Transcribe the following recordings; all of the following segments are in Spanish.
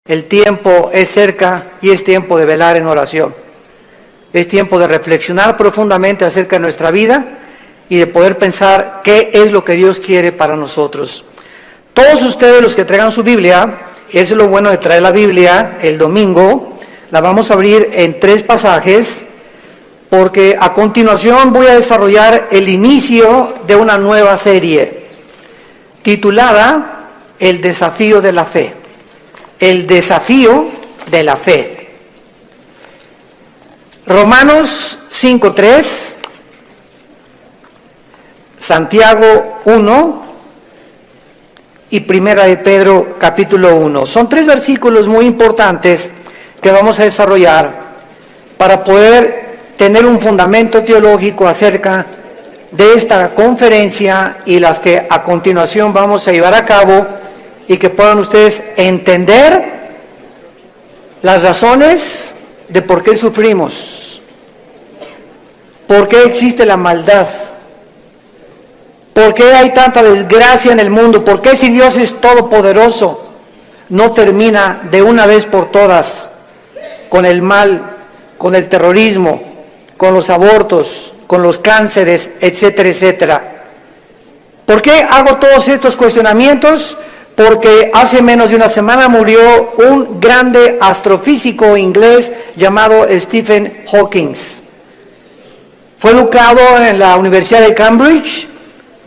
El tiempo es cerca y es tiempo de velar en oración. Es tiempo de reflexionar profundamente acerca de nuestra vida y de poder pensar qué es lo que Dios quiere para nosotros. Todos ustedes los que traigan su Biblia, eso es lo bueno de traer la Biblia el domingo, la vamos a abrir en 3 pasajes, porque a continuación voy a desarrollar el inicio de una nueva serie, titulada El desafío de la fe. El desafío de la fe. Romanos 5:3, Santiago 1 y Primera de Pedro capítulo 1. Son 3 versículos muy importantes que vamos a desarrollar para poder tener un fundamento teológico acerca de esta conferencia y las que a continuación vamos a llevar a cabo, y que puedan ustedes entender las razones de por qué sufrimos, por qué existe la maldad, por qué hay tanta desgracia en el mundo, por qué si Dios es todopoderoso no termina de una vez por todas con el mal, con el terrorismo, con los abortos, con los cánceres, etcétera, etcétera. ¿Por qué hago todos estos cuestionamientos? Porque hace menos de una semana murió un grande astrofísico inglés llamado Stephen Hawking. Fue educado en la Universidad de Cambridge,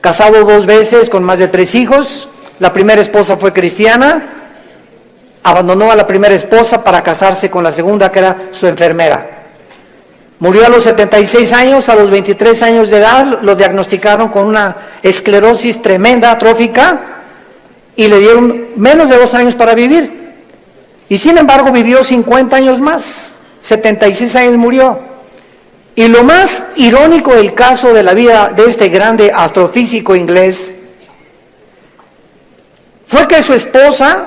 casado 2 veces con más de 3 hijos. La primera esposa fue cristiana, abandonó a la primera esposa para casarse con la segunda, que era su enfermera. Murió a los 76 años, a los 23 años de edad, lo diagnosticaron con una esclerosis tremenda, atrófica, y le dieron menos de 2 años para vivir. Y sin embargo vivió 50 años más, 76 años murió. Y lo más irónico del caso de la vida de este grande astrofísico inglés fue que su esposa,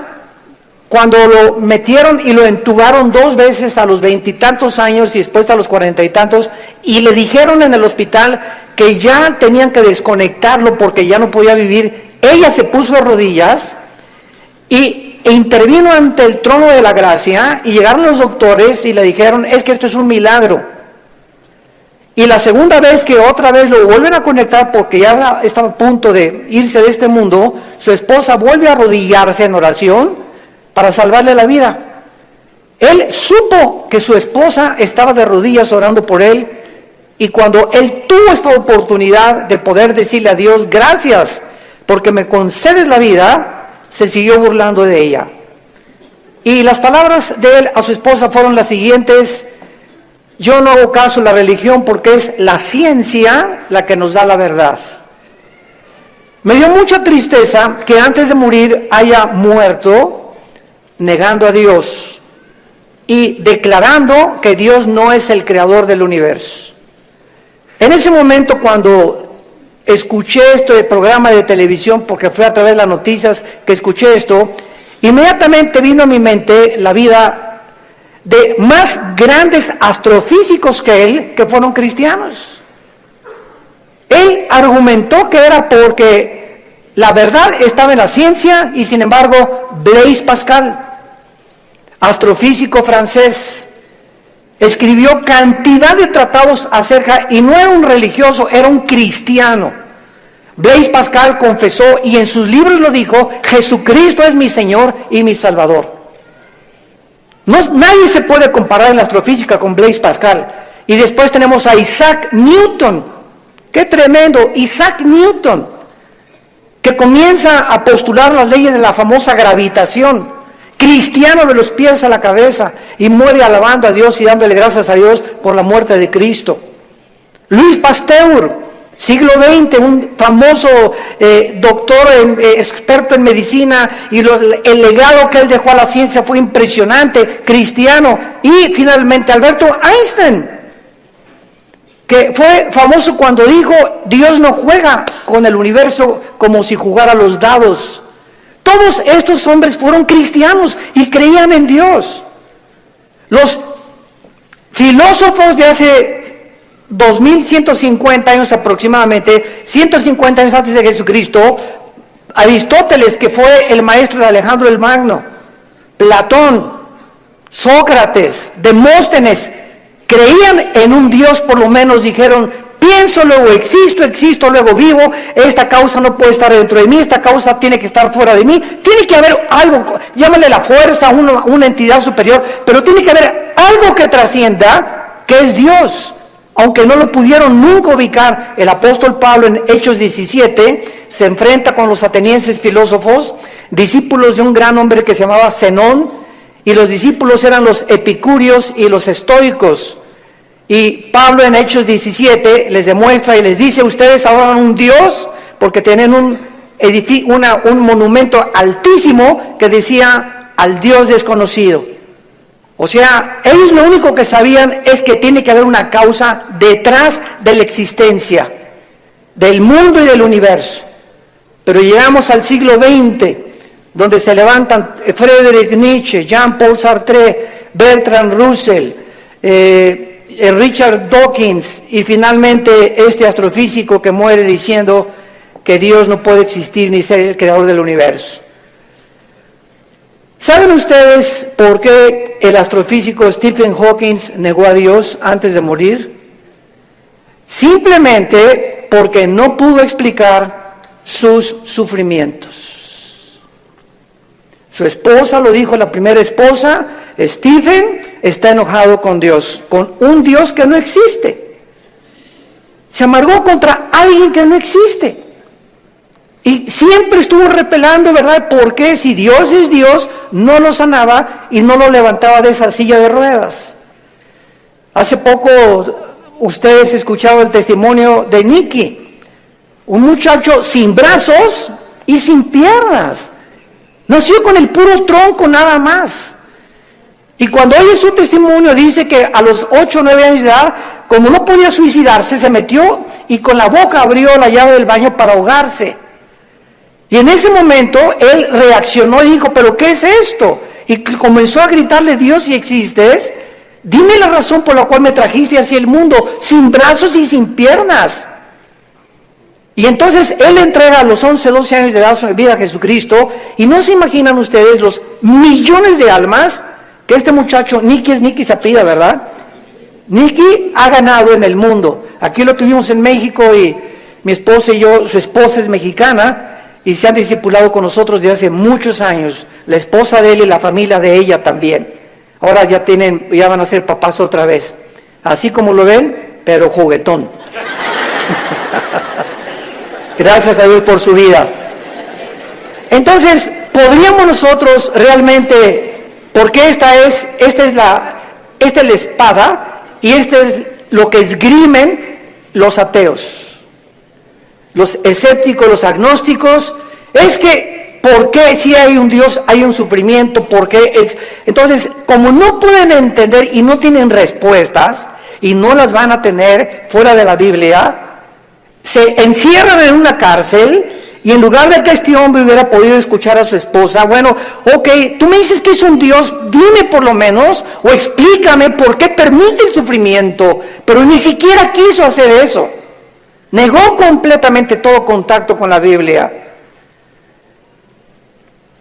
cuando lo metieron y lo entubaron 2 veces a los 20 y tantos años y después a los 40 y tantos, y le dijeron en el hospital que ya tenían que desconectarlo porque ya no podía vivir, ella se puso de rodillas e intervino ante el trono de la gracia, y llegaron los doctores y le dijeron: es que esto es un milagro. Y la segunda vez que otra vez lo vuelven a conectar porque ya estaba a punto de irse de este mundo, su esposa vuelve a arrodillarse en oración para salvarle la vida. Él supo que su esposa estaba de rodillas orando por él, y cuando él tuvo esta oportunidad de poder decirle a Dios: gracias porque me concedes la vida, se siguió burlando de ella. Y las palabras de él a su esposa fueron las siguientes: yo no hago caso a la religión porque es la ciencia la que nos da la verdad. Me dio mucha tristeza que antes de morir haya muerto negando a Dios y declarando que Dios no es el creador del universo. En ese momento, cuando escuché este programa de televisión, porque fue a través de las noticias que escuché esto, inmediatamente vino a mi mente la vida de más grandes astrofísicos que él, que fueron cristianos. Él argumentó que era porque la verdad estaba en la ciencia, y sin embargo Blaise Pascal, astrofísico francés, escribió cantidad de tratados acerca, y no era un religioso, era un cristiano. Blaise Pascal confesó, y en sus libros lo dijo: Jesucristo es mi Señor y mi Salvador. Nadie se puede comparar en la astrofísica con Blaise Pascal. Y después tenemos a Isaac Newton. ¡Qué tremendo! Isaac Newton, que comienza a postular las leyes de la famosa gravitación, cristiano de los pies a la cabeza, y muere alabando a Dios y dándole gracias a Dios por la muerte de Cristo. Louis Pasteur, siglo XX, un famoso doctor, experto en medicina, y el legado que él dejó a la ciencia fue impresionante, cristiano. Y finalmente Alberto Einstein, que fue famoso cuando dijo: Dios no juega con el universo como si jugara los dados. Todos estos hombres fueron cristianos y creían en Dios. Los filósofos de hace 2150 años aproximadamente, 150 años antes de Jesucristo, Aristóteles, que fue el maestro de Alejandro el Magno, Platón, Sócrates, Demóstenes, creían en un Dios, por lo menos dijeron, pienso, luego existo, luego vivo, esta causa no puede estar dentro de mí, esta causa tiene que estar fuera de mí, tiene que haber algo, llámale la fuerza, una entidad superior, pero tiene que haber algo que trascienda, que es Dios. Aunque no lo pudieron nunca ubicar, el apóstol Pablo en Hechos 17 se enfrenta con los atenienses filósofos, discípulos de un gran hombre que se llamaba Zenón, y los discípulos eran los epicúreos y los estoicos. Y Pablo en Hechos 17 les demuestra y les dice, ustedes adoran un Dios porque tienen un monumento altísimo que decía al Dios desconocido. O sea, ellos lo único que sabían es que tiene que haber una causa detrás de la existencia del mundo y del universo. Pero llegamos al siglo XX, donde se levantan Friedrich Nietzsche, Jean-Paul Sartre, Bertrand Russell, Richard Dawkins y finalmente este astrofísico que muere diciendo que Dios no puede existir ni ser el creador del universo. ¿Saben ustedes por qué el astrofísico Stephen Hawking negó a Dios antes de morir? Simplemente porque no pudo explicar sus sufrimientos. Su esposa lo dijo, la primera esposa, Stephen está enojado con Dios, con un Dios que no existe. Se amargó contra alguien que no existe. Y siempre estuvo repelando, ¿verdad? ¿Por qué si Dios es Dios, no lo sanaba y no lo levantaba de esa silla de ruedas? Hace poco ustedes escucharon el testimonio de Nicky, un muchacho sin brazos y sin piernas. Nació con el puro tronco nada más. Y cuando oye su testimonio dice que a los 8 o 9 años de edad, como no podía suicidarse, se metió y con la boca abrió la llave del baño para ahogarse. Y en ese momento él reaccionó y dijo, ¿pero qué es esto? Y comenzó a gritarle, Dios, si existes, dime la razón por la cual me trajiste hacia el mundo, sin brazos y sin piernas. Y entonces él entrega a los 11, 12 años de edad su vida a Jesucristo, y no se imaginan ustedes los millones de almas que este muchacho, Nicky se apellida, ¿verdad? Nicky ha ganado en el mundo. Aquí lo tuvimos en México y mi esposa y yo, su esposa es mexicana, y se han discipulado con nosotros desde hace muchos años, la esposa de él y la familia de ella también. Ahora ya van a ser papás otra vez, así como lo ven, pero juguetón. Gracias a Dios por su vida. Entonces, podríamos nosotros realmente, porque esta es la espada y este es lo que esgrimen los ateos. Los escépticos, los agnósticos, es que, ¿por qué si hay un Dios, hay un sufrimiento? ¿Por qué es? Entonces, como no pueden entender y no tienen respuestas, y no las van a tener fuera de la Biblia, se encierran en una cárcel, y en lugar de que este hombre hubiera podido escuchar a su esposa, bueno, ok, tú me dices que es un Dios, dime por lo menos, o explícame por qué permite el sufrimiento, pero ni siquiera quiso hacer eso. Negó completamente todo contacto con la Biblia.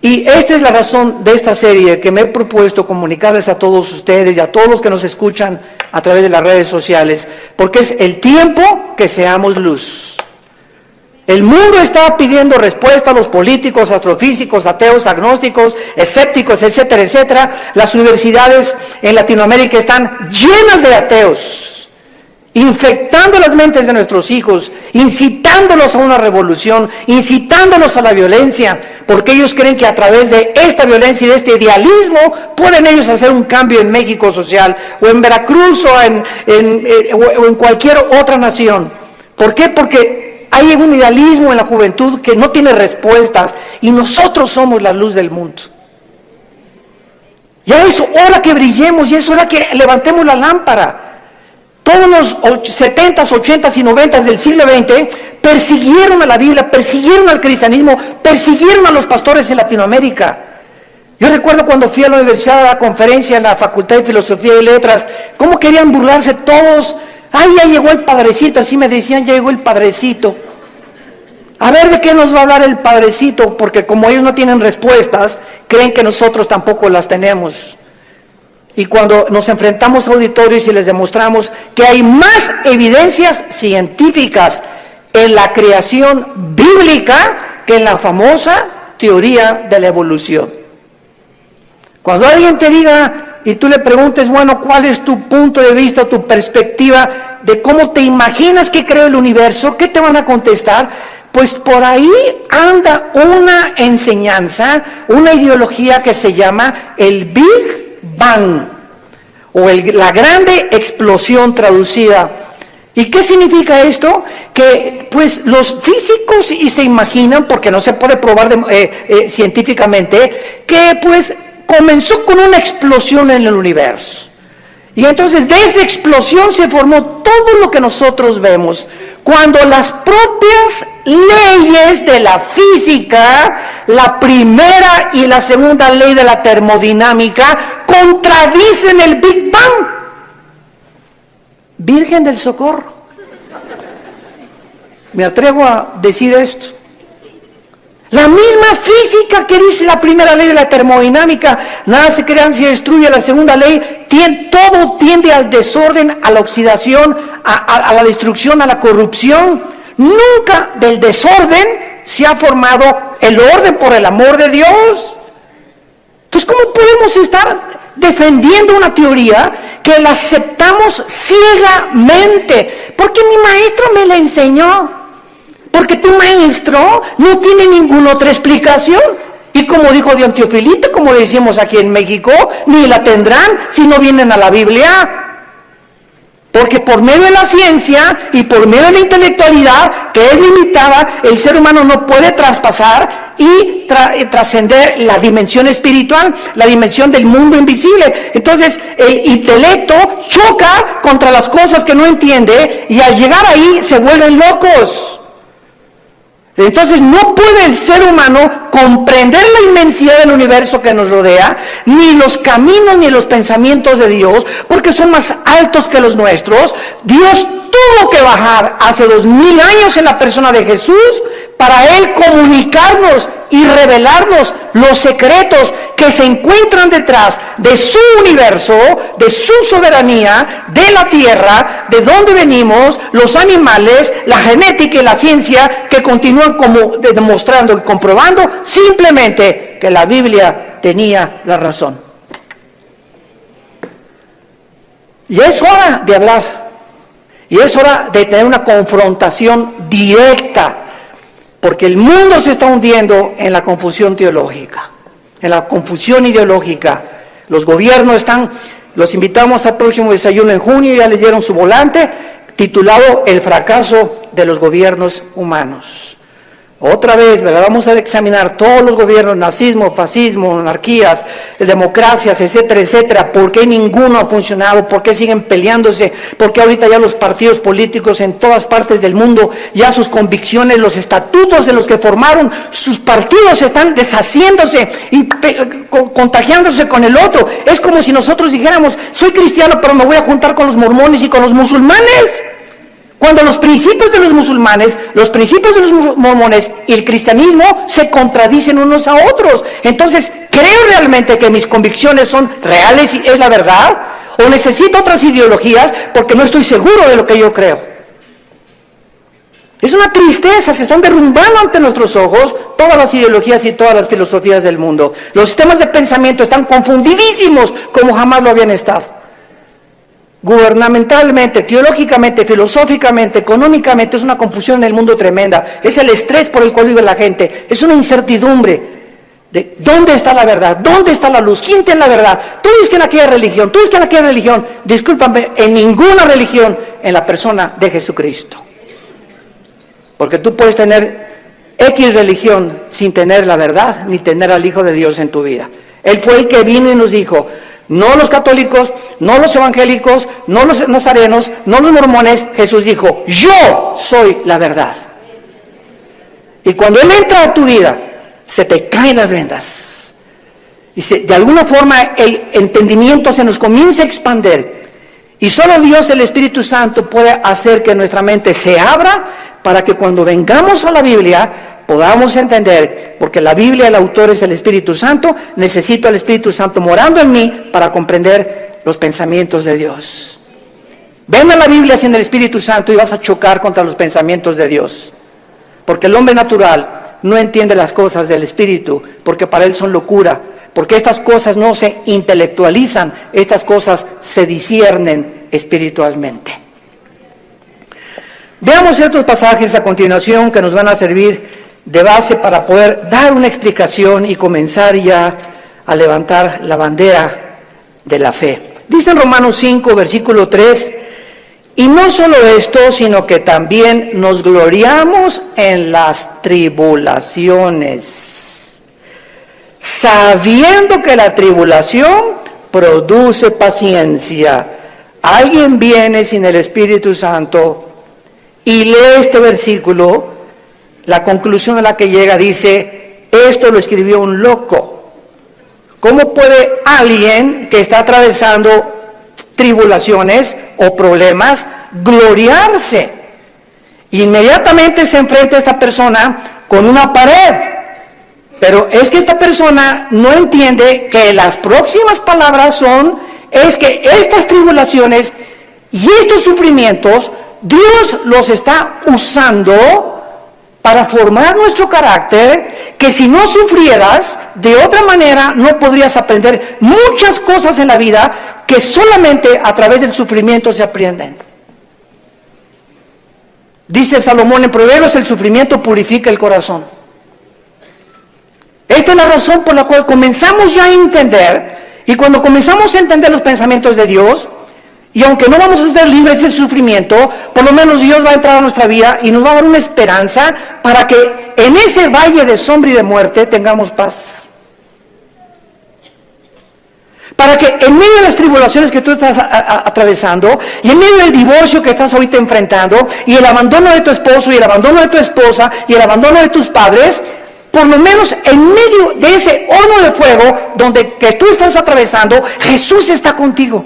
Y esta es la razón de esta serie que me he propuesto comunicarles a todos ustedes y a todos los que nos escuchan a través de las redes sociales, porque es el tiempo que seamos luz. El mundo está pidiendo respuesta a los políticos, astrofísicos, ateos, agnósticos, escépticos, etcétera, etcétera. Las universidades en Latinoamérica están llenas de ateos, infectando las mentes de nuestros hijos, incitándolos a una revolución, incitándolos a la violencia, porque ellos creen que a través de esta violencia y de este idealismo pueden ellos hacer un cambio en México social, o en Veracruz, o en cualquier otra nación. ¿Por qué? Porque hay un idealismo en la juventud que no tiene respuestas, y nosotros somos la luz del mundo. Ya es hora que brillemos, y es hora que levantemos la lámpara. Todos los 70s, 80s y 90s del siglo XX persiguieron a la Biblia, persiguieron al cristianismo, persiguieron a los pastores en Latinoamérica. Yo recuerdo cuando fui a la universidad a la conferencia en la Facultad de Filosofía y Letras, cómo querían burlarse todos. Ay, ya llegó el padrecito, así me decían, ya llegó el padrecito. A ver de qué nos va a hablar el Padrecito, porque como ellos no tienen respuestas, creen que nosotros tampoco las tenemos. Y cuando nos enfrentamos a auditorios y les demostramos que hay más evidencias científicas en la creación bíblica que en la famosa teoría de la evolución. Cuando alguien te diga y tú le preguntes, bueno, ¿cuál es tu punto de vista, tu perspectiva de cómo te imaginas que creó el universo? ¿Qué te van a contestar? Pues por ahí anda una enseñanza, una ideología que se llama el Big Bang, o la grande explosión traducida. ¿Y qué significa esto? Que pues los físicos y se imaginan, porque no se puede probar científicamente, que pues comenzó con una explosión en el universo. Y entonces de esa explosión se formó todo lo que nosotros vemos. Cuando las propias leyes de la física, la primera y la segunda ley de la termodinámica, contradicen el Big Bang. Virgen del Socorro. Me atrevo a decir esto. La misma física que dice la primera ley de la termodinámica, nada se crea ni se destruye, la segunda ley, todo tiende al desorden, a la oxidación, a la destrucción, a la corrupción. Nunca del desorden se ha formado el orden, por el amor de Dios. Entonces, ¿cómo podemos estar defendiendo una teoría que la aceptamos ciegamente? Porque mi maestro me la enseñó. Porque tu maestro no tiene ninguna otra explicación. Y como dijo Don Teofilito, como decimos aquí en México, ni la tendrán si no vienen a la Biblia. Porque por medio de la ciencia y por medio de la intelectualidad, que es limitada, el ser humano no puede traspasar y trascender la dimensión espiritual, la dimensión del mundo invisible. Entonces, el intelecto choca contra las cosas que no entiende y al llegar ahí se vuelven locos. Entonces no puede el ser humano comprender la inmensidad del universo que nos rodea, ni los caminos ni los pensamientos de Dios, porque son más altos que los nuestros. Dios tuvo que bajar hace 2000 años en la persona de Jesús para Él comunicarnos y revelarnos los secretos que se encuentran detrás de su universo, de su soberanía, de la tierra, de dónde venimos, los animales, la genética y la ciencia, que continúan como demostrando y comprobando simplemente que la Biblia tenía la razón. Y es hora de hablar, y es hora de tener una confrontación directa, porque el mundo se está hundiendo en la confusión teológica, en la confusión ideológica. Los gobiernos los invitamos al próximo desayuno en junio, ya les dieron su volante, titulado El fracaso de los gobiernos humanos. Otra vez, ¿verdad? Vamos a examinar todos los gobiernos, nazismo, fascismo, monarquías, democracias, etcétera, etcétera. ¿Por qué ninguno ha funcionado? ¿Por qué siguen peleándose? ¿Por qué ahorita ya los partidos políticos en todas partes del mundo, ya sus convicciones, los estatutos de los que formaron sus partidos están deshaciéndose y contagiándose con el otro? Es como si nosotros dijéramos, soy cristiano, pero me voy a juntar con los mormones y con los musulmanes. Cuando los principios de los musulmanes, los principios de los mormones y el cristianismo se contradicen unos a otros. Entonces, ¿creo realmente que mis convicciones son reales y es la verdad? ¿O necesito otras ideologías porque no estoy seguro de lo que yo creo? Es una tristeza, se están derrumbando ante nuestros ojos todas las ideologías y todas las filosofías del mundo. Los sistemas de pensamiento están confundidísimos como jamás lo habían estado. Gubernamentalmente, teológicamente, filosóficamente, económicamente, es una confusión en el mundo tremenda. Es el estrés por el cual vive la gente. Es una incertidumbre de dónde está la verdad, dónde está la luz, quién tiene la verdad. Tú dices que en aquella religión, tú dices que en aquella religión. Discúlpame, en ninguna religión, en la persona de Jesucristo. Porque tú puedes tener X religión sin tener la verdad, ni tener al Hijo de Dios en tu vida. Él fue el que vino y nos dijo, no los católicos, no los evangélicos, no los nazarenos, no los mormones. Jesús dijo, yo soy la verdad. Y cuando Él entra a tu vida, se te caen las vendas. Y de alguna forma el entendimiento se nos comienza a expandir. Y solo Dios, el Espíritu Santo, puede hacer que nuestra mente se abra para que cuando vengamos a la Biblia podamos entender, porque la Biblia, el autor es el Espíritu Santo, necesito al Espíritu Santo morando en mí para comprender los pensamientos de Dios. Ven a la Biblia sin el Espíritu Santo y vas a chocar contra los pensamientos de Dios, porque el hombre natural no entiende las cosas del Espíritu, porque para él son locura, porque estas cosas no se intelectualizan, estas cosas se disciernen espiritualmente. Veamos ciertos pasajes a continuación que nos van a servir de base para poder dar una explicación y comenzar ya a levantar la bandera de la fe. Dice en Romanos 5, versículo 3, y no solo esto, sino que también nos gloriamos en las tribulaciones, sabiendo que la tribulación produce paciencia. Alguien viene sin el Espíritu Santo y lee este versículo, la conclusión a la que llega dice, esto lo escribió un loco. ¿Cómo puede alguien que está atravesando tribulaciones o problemas gloriarse? Inmediatamente se enfrenta a esta persona con una pared, pero es que esta persona no entiende que las próximas palabras es que estas tribulaciones y estos sufrimientos Dios los está usando para formar nuestro carácter, que si no sufrieras de otra manera no podrías aprender muchas cosas en la vida que solamente a través del sufrimiento se aprenden. Dice Salomón en Proverbios, el sufrimiento purifica el corazón. Esta es la razón por la cual comenzamos ya a entender, y cuando comenzamos a entender los pensamientos de Dios, y aunque no vamos a ser libres del sufrimiento, por lo menos Dios va a entrar a nuestra vida y nos va a dar una esperanza para que en ese valle de sombra y de muerte tengamos paz. Para que en medio de las tribulaciones que tú estás atravesando, y en medio del divorcio que estás ahorita enfrentando, y el abandono de tu esposo, y el abandono de tu esposa, y el abandono de tus padres, por lo menos en medio de ese horno de fuego que tú estás atravesando, Jesús está contigo.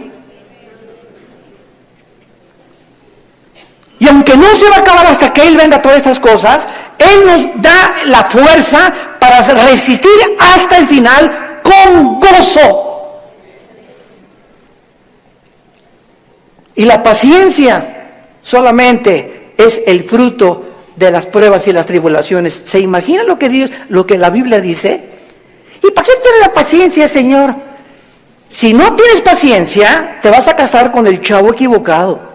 Y aunque no se va a acabar hasta que Él venga todas estas cosas, Él nos da la fuerza para resistir hasta el final con gozo. Y la paciencia solamente es el fruto de las pruebas y las tribulaciones. ¿Se imagina lo que la Biblia dice? ¿Y para qué quiere la paciencia, Señor? Si no tienes paciencia, te vas a casar con el chavo equivocado.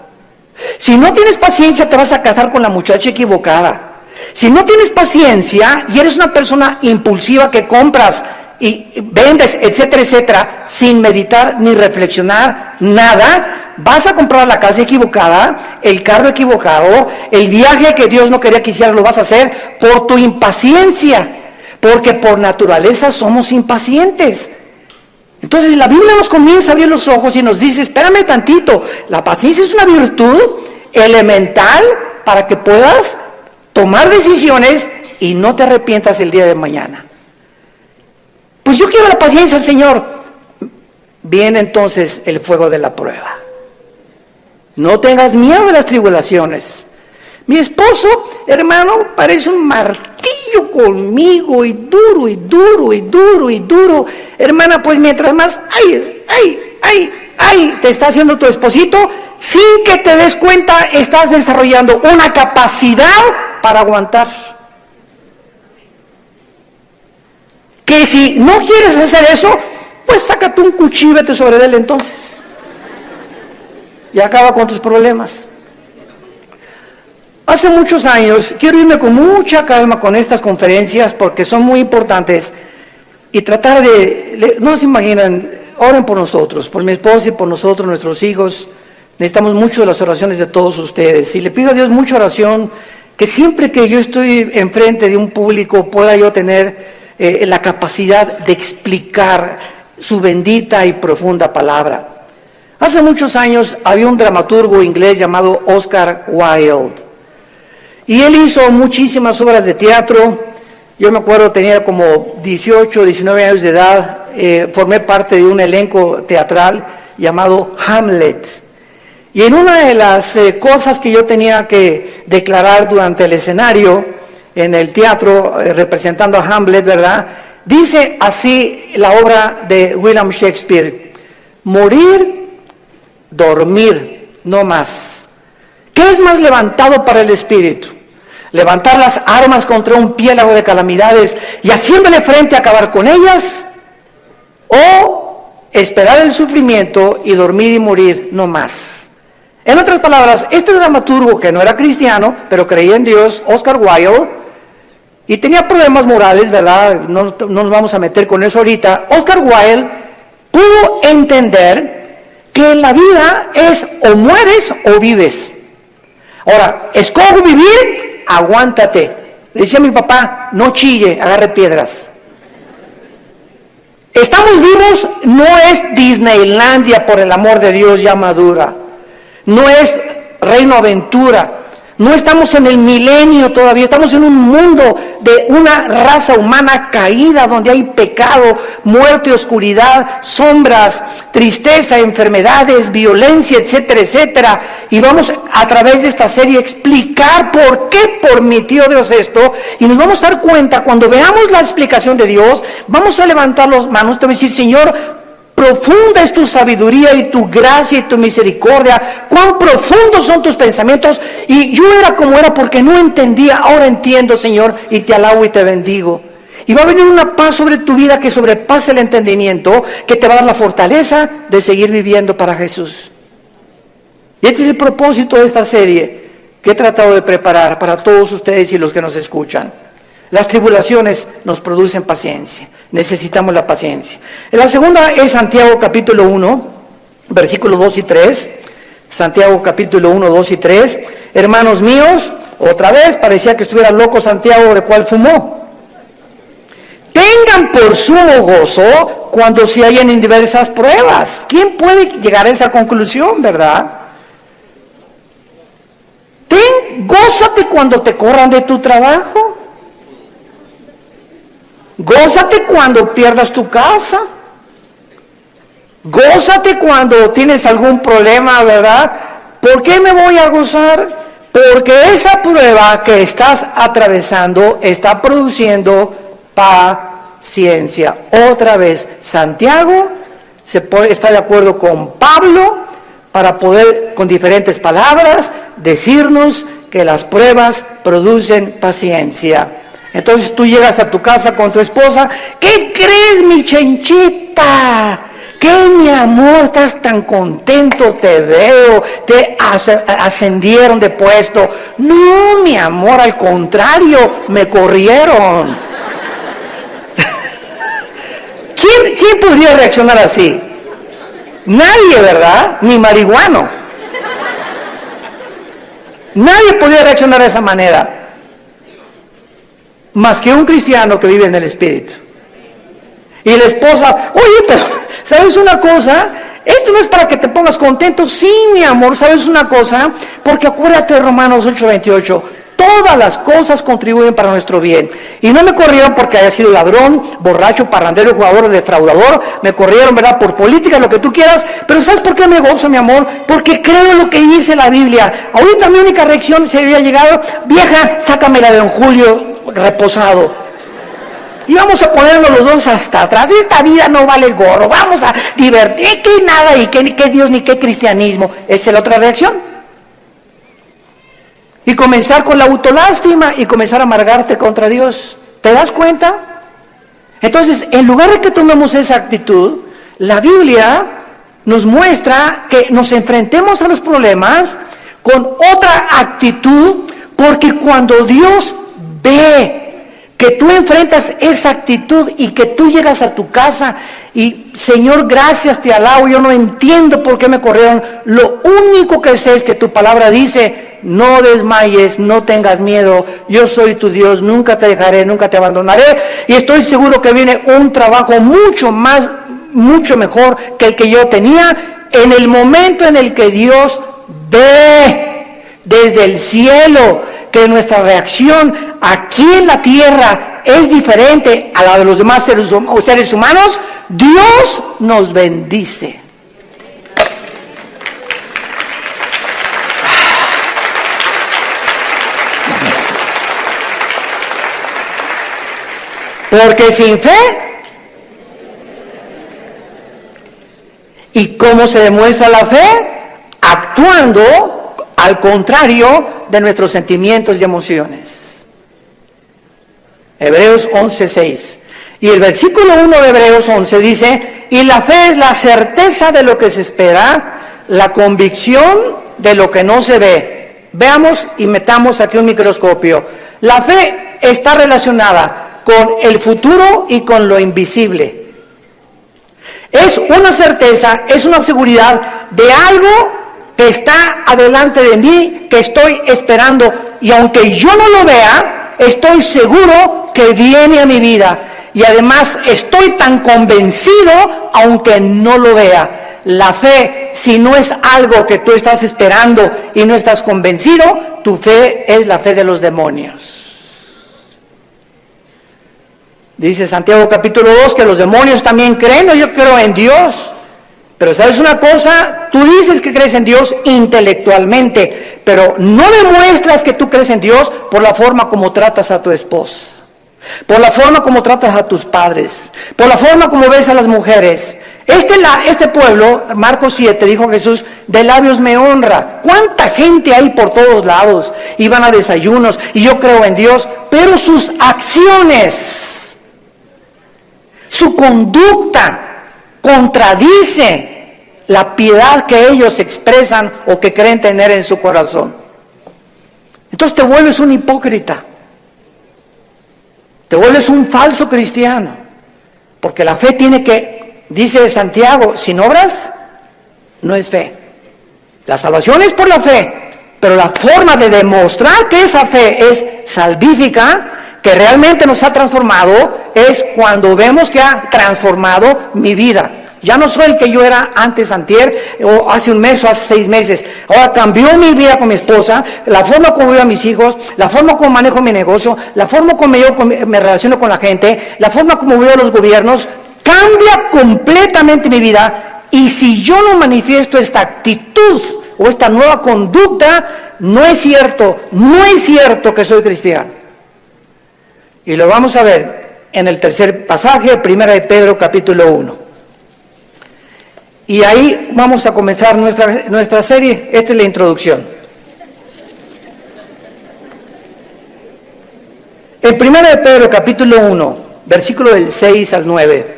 Si no tienes paciencia, te vas a casar con la muchacha equivocada. Si no tienes paciencia y eres una persona impulsiva que compras y vendes, etcétera, etcétera, sin meditar ni reflexionar nada, vas a comprar la casa equivocada, el carro equivocado, el viaje que Dios no quería que hicieras lo vas a hacer por tu impaciencia, porque por naturaleza somos impacientes. Entonces la Biblia nos comienza a abrir los ojos y nos dice, espérame tantito, la paciencia es una virtud elemental para que puedas tomar decisiones y no te arrepientas el día de mañana. Pues yo quiero la paciencia, Señor. Viene entonces el fuego de la prueba. No tengas miedo de las tribulaciones. Mi esposo, hermano, parece un martillo conmigo y duro y duro y duro y duro. Hermana, pues mientras más, te está haciendo tu esposito, sin que te des cuenta, estás desarrollando una capacidad para aguantar. Que si no quieres hacer eso, pues sácate un cuchillo y vete sobre él entonces. Y acaba con tus problemas. Hace muchos años, quiero irme con mucha calma con estas conferencias porque son muy importantes y tratar no se imaginan, oren por nosotros, por mi esposa y por nosotros, nuestros hijos. Necesitamos mucho de las oraciones de todos ustedes y le pido a Dios mucha oración, que siempre que yo estoy enfrente de un público pueda yo tener la capacidad de explicar su bendita y profunda palabra. Hace muchos años había un dramaturgo inglés llamado Oscar Wilde. Y él hizo muchísimas obras de teatro. Yo me acuerdo, tenía como 18, 19 años de edad, formé parte de un elenco teatral llamado Hamlet. Y en una de las cosas que yo tenía que declarar durante el escenario, en el teatro, representando a Hamlet, ¿verdad? Dice así la obra de William Shakespeare: morir, dormir, no más. ¿Qué es más levantado para el espíritu? ¿Levantar las armas contra un piélago de calamidades y haciéndole frente a acabar con ellas? ¿O esperar el sufrimiento y dormir y morir, no más? En otras palabras, este dramaturgo, que no era cristiano, pero creía en Dios, Oscar Wilde, y tenía problemas morales, ¿verdad? No nos vamos a meter con eso ahorita. Oscar Wilde pudo entender que en la vida es o mueres o vives. Ahora, escojo vivir, aguántate. Le decía a mi papá, no chille, agarre piedras. Estamos vivos, no es Disneylandia, por el amor de Dios, ya madura. No es Reino Aventura. No estamos en el milenio todavía, estamos en un mundo de una raza humana caída, donde hay pecado, muerte, oscuridad, sombras, tristeza, enfermedades, violencia, etcétera, etcétera. Y vamos a través de esta serie a explicar por qué permitió Dios esto, y nos vamos a dar cuenta, cuando veamos la explicación de Dios, vamos a levantar las manos, te voy a decir: Señor, profunda es tu sabiduría y tu gracia y tu misericordia. Cuán profundos son tus pensamientos. Y yo era como era porque no entendía. Ahora entiendo, Señor, y te alabo y te bendigo. Y va a venir una paz sobre tu vida que sobrepase el entendimiento, que te va a dar la fortaleza de seguir viviendo para Jesús. Y este es el propósito de esta serie que he tratado de preparar para todos ustedes y los que nos escuchan. Las tribulaciones nos producen paciencia. Necesitamos la paciencia. La segunda es Santiago capítulo 1, versículos 2 y 3. Santiago capítulo 1, 2 y 3. Hermanos míos, otra vez parecía que estuviera loco Santiago, de cual fumó. Tengan por sumo gozo cuando se hallen en diversas pruebas. ¿Quién puede llegar a esa conclusión, verdad? Gózate cuando te corran de tu trabajo. Gózate cuando pierdas tu casa. Gózate cuando tienes algún problema, ¿verdad? ¿Por qué me voy a gozar? Porque esa prueba que estás atravesando está produciendo paciencia. Otra vez, Santiago está de acuerdo con Pablo para poder, con diferentes palabras, decirnos que las pruebas producen paciencia. Entonces tú llegas a tu casa con tu esposa: ¿qué crees, mi chenchita? ¿Qué, mi amor? Estás tan contento, te veo, te ascendieron de puesto. No, mi amor, al contrario, me corrieron. ¿Quién podría reaccionar así? Nadie, ¿verdad? Ni marihuano. Nadie podría reaccionar de esa manera, más que un cristiano que vive en el Espíritu. Y la esposa: oye, pero ¿sabes una cosa? Esto no es para que te pongas contento. Sí, mi amor, ¿sabes una cosa? Porque acuérdate de Romanos 8:28. Todas las cosas contribuyen para nuestro bien. Y no me corrieron porque haya sido ladrón, borracho, parrandero, jugador, defraudador. Me corrieron, ¿verdad?, por política, lo que tú quieras. Pero ¿sabes por qué me gozo, mi amor? Porque creo en lo que dice la Biblia. Ahorita mi única reacción se había llegado: vieja, sácamela de don Julio reposado. Y vamos a ponernos los dos hasta atrás. Esta vida no vale gorro. Vamos a divertir. Que nada, y que Dios, ni qué cristianismo. Esa es la otra reacción. Y comenzar con la autolástima y comenzar a amargarte contra Dios. ¿Te das cuenta? Entonces, en lugar de que tomemos esa actitud, la Biblia nos muestra que nos enfrentemos a los problemas con otra actitud, porque cuando Dios ve que tú enfrentas esa actitud y que tú llegas a tu casa y: Señor, gracias, te alabo, yo no entiendo por qué me corrieron, lo único que sé es que tu palabra dice: no desmayes, no tengas miedo, yo soy tu Dios, nunca te dejaré, nunca te abandonaré. Y estoy seguro que viene un trabajo mucho mejor que el que yo tenía. En el momento en el que Dios ve desde el cielo que nuestra reacción aquí en la tierra es diferente a la de los demás seres humanos, Dios nos bendice. Porque sin fe, ¿y cómo se demuestra la fe? Actuando al contrario de nuestros sentimientos y emociones. Hebreos 11:6. Y el versículo 1 de Hebreos 11 dice, y la fe es la certeza de lo que se espera, la convicción de lo que no se ve. Veamos y metamos aquí un microscopio. La fe está relacionada con el futuro y con lo invisible. Es una certeza, es una seguridad de algo que está adelante de mí, que estoy esperando. Y aunque yo no lo vea, estoy seguro que viene a mi vida. Y además estoy tan convencido, aunque no lo vea. La fe, si no es algo que tú estás esperando y no estás convencido, tu fe es la fe de los demonios. Dice Santiago capítulo 2 que los demonios también creen. No, yo creo en Dios. Pero ¿sabes una cosa? Tú dices que crees en Dios intelectualmente, pero no demuestras que tú crees en Dios por la forma como tratas a tu esposa, por la forma como tratas a tus padres, por la forma como ves a las mujeres. Este pueblo, Marcos 7, dijo Jesús, de labios me honra. ¿Cuánta gente hay por todos lados? Iban a desayunos y yo creo en Dios, pero sus acciones, su conducta contradice la piedad que ellos expresan o que creen tener en su corazón. Entonces te vuelves un hipócrita. Te vuelves un falso cristiano, porque la fe tiene que, dice Santiago, sin obras no es fe. La salvación es por la fe, pero la forma de demostrar que esa fe es salvífica, que realmente nos ha transformado, es cuando vemos que ha transformado mi vida. Ya no soy el que yo era antes, antier, o hace un mes o hace 6 meses. Ahora cambió mi vida con mi esposa, la forma como veo a mis hijos, la forma como manejo mi negocio, la forma como yo me relaciono con la gente, la forma como veo a los gobiernos. Cambia completamente mi vida. Y si yo no manifiesto esta actitud o esta nueva conducta, no es cierto que soy cristiano. Y lo vamos a ver en el tercer pasaje, 1 de Pedro capítulo 1. Y ahí vamos a comenzar nuestra serie. Esta es la introducción. En 1 de Pedro capítulo 1, versículo del 6 al 9,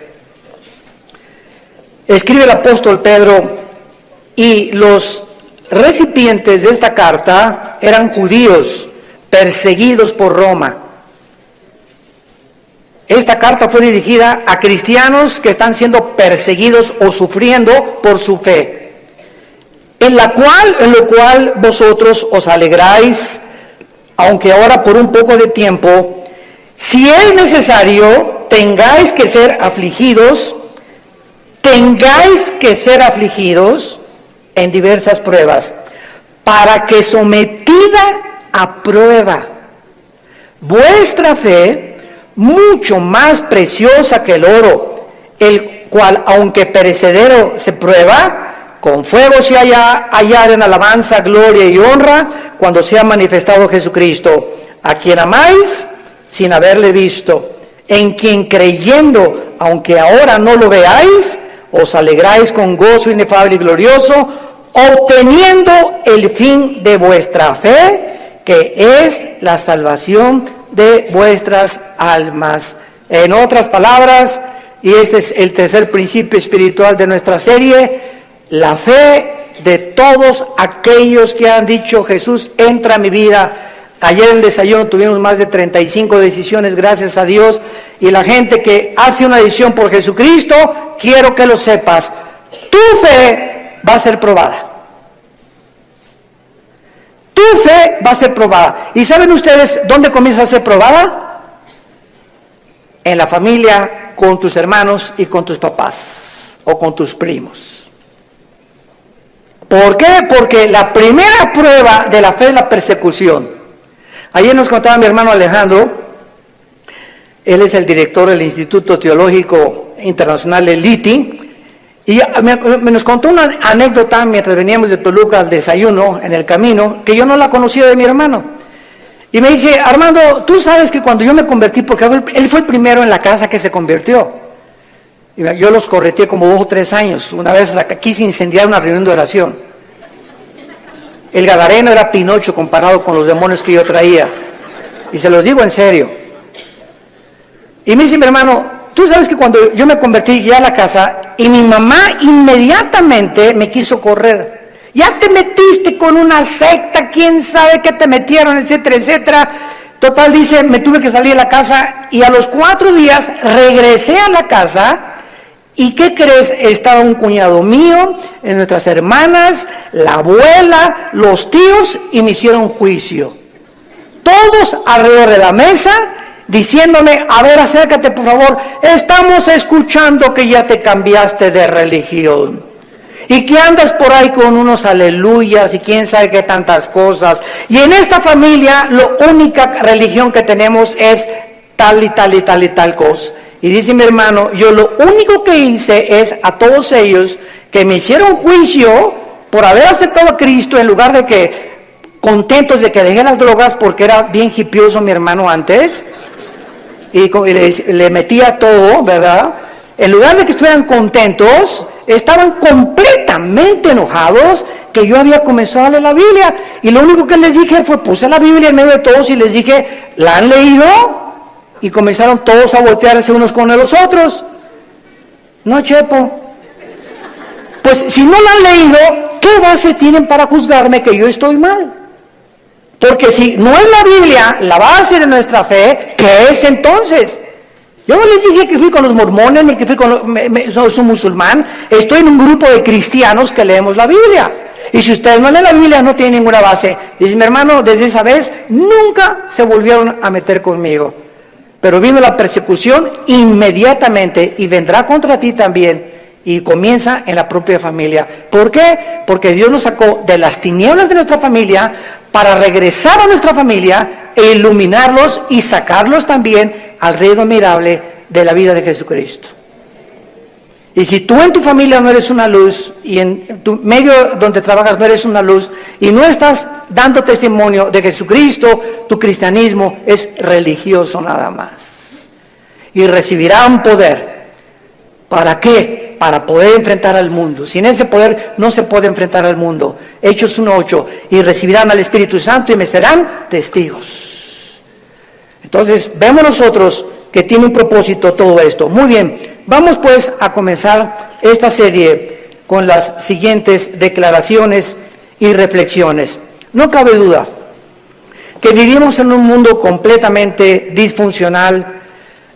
escribe el apóstol Pedro, y los recipientes de esta carta eran judíos perseguidos por Roma. Esta carta fue dirigida a cristianos que están siendo perseguidos o sufriendo por su fe, en lo cual vosotros os alegráis, aunque ahora por un poco de tiempo, si es necesario, tengáis que ser afligidos en diversas pruebas, para que sometida a prueba vuestra fe, mucho más preciosa que el oro, el cual, aunque perecedero se prueba, con fuego se hallar en alabanza, gloria y honra, cuando sea manifestado Jesucristo, a quien amáis sin haberle visto, en quien creyendo, aunque ahora no lo veáis, os alegráis con gozo inefable y glorioso, obteniendo el fin de vuestra fe, que es la salvación de vuestras almas. En otras palabras, y este es el tercer principio espiritual de nuestra serie, la fe de todos aquellos que han dicho: Jesús, entra a mi vida. Ayer en el desayuno tuvimos más de 35 decisiones, gracias a Dios, y la gente que hace una decisión por Jesucristo, quiero que lo sepas, tu fe va a ser probada. Tu fe va a ser probada. ¿Y saben ustedes dónde comienza a ser probada? En la familia, con tus hermanos y con tus papás o con tus primos. ¿Por qué? Porque la primera prueba de la fe es la persecución. Ayer nos contaba mi hermano Alejandro, él es el director del Instituto Teológico Internacional del ITI, y nos contó una anécdota mientras veníamos de Toluca al desayuno en el camino, que yo no la conocía de mi hermano. Y me dice, Armando, tú sabes que cuando yo me convertí, porque él fue el primero en la casa que se convirtió. Y yo los correteé como 2 o 3 años. Una vez quise incendiar una reunión de oración. El gadareno era Pinocho comparado con los demonios que yo traía. Y se los digo en serio. Y me dice mi hermano, tú sabes que cuando yo me convertí ya a la casa, y mi mamá inmediatamente me quiso correr. Ya te metiste con una secta, quién sabe qué te metieron, etcétera, etcétera. Total, dice, me tuve que salir de la casa y a los 4 días regresé a la casa. ¿Y qué crees? Estaba un cuñado mío, nuestras hermanas, la abuela, los tíos, y me hicieron juicio. Todos alrededor de la mesa, diciéndome, a ver, acércate por favor, estamos escuchando que ya te cambiaste de religión. Y que andas por ahí con unos aleluyas y quién sabe qué tantas cosas. Y en esta familia, la única religión que tenemos es tal y tal y tal y tal cosa. Y dice mi hermano, yo lo único que hice es a todos ellos que me hicieron juicio por haber aceptado a Cristo en lugar de que contentos de que dejé las drogas porque era bien hipioso mi hermano antes y le metía todo, ¿verdad? En lugar de que estuvieran contentos, estaban completamente enojados que yo había comenzado a leer la Biblia. Y lo único que les dije fue, puse la Biblia en medio de todos y les dije, ¿la han leído? Y comenzaron todos a voltearse unos con los otros. No, Chepo. Pues si no la han leído, ¿qué base tienen para juzgarme que yo estoy mal? Porque si no es la Biblia la base de nuestra fe, ¿qué es entonces? Yo no les dije que fui con los mormones, ni que fui con soy un musulmán. Estoy en un grupo de cristianos que leemos la Biblia. Y si ustedes no leen la Biblia, no tienen ninguna base. Dice mi hermano, desde esa vez, nunca se volvieron a meter conmigo. Pero vino la persecución inmediatamente y vendrá contra ti también. Y comienza en la propia familia. ¿Por qué? Porque Dios nos sacó de las tinieblas de nuestra familia para regresar a nuestra familia e iluminarlos y sacarlos también al reino admirable de la vida de Jesucristo. Y si tú en tu familia no eres una luz y en tu medio donde trabajas no eres una luz y no estás dando testimonio de Jesucristo, tu cristianismo es religioso nada más. Y recibirán poder. ¿Para qué? Para poder enfrentar al mundo. Sin ese poder no se puede enfrentar al mundo. Hechos 1:8. Y recibirán al Espíritu Santo y me serán testigos. Entonces, vemos nosotros que tiene un propósito todo esto. Muy bien. Vamos pues a comenzar esta serie con las siguientes declaraciones y reflexiones. No cabe duda que vivimos en un mundo completamente disfuncional.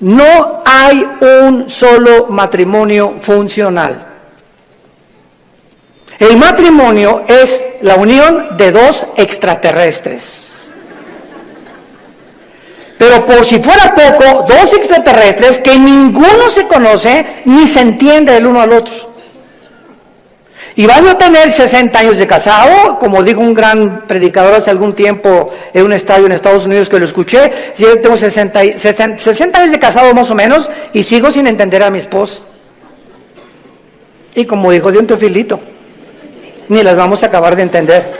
No hay un solo matrimonio funcional. El matrimonio es la unión de 2 extraterrestres. Pero por si fuera poco, 2 extraterrestres que ninguno se conoce ni se entiende el uno al otro. Y vas a tener 60 años de casado, como dijo un gran predicador hace algún tiempo en un estadio en Estados Unidos que lo escuché. Yo tengo 60 años de casado más o menos y sigo sin entender a mi esposa. Y como dijo de un teofilito, ni las vamos a acabar de entender.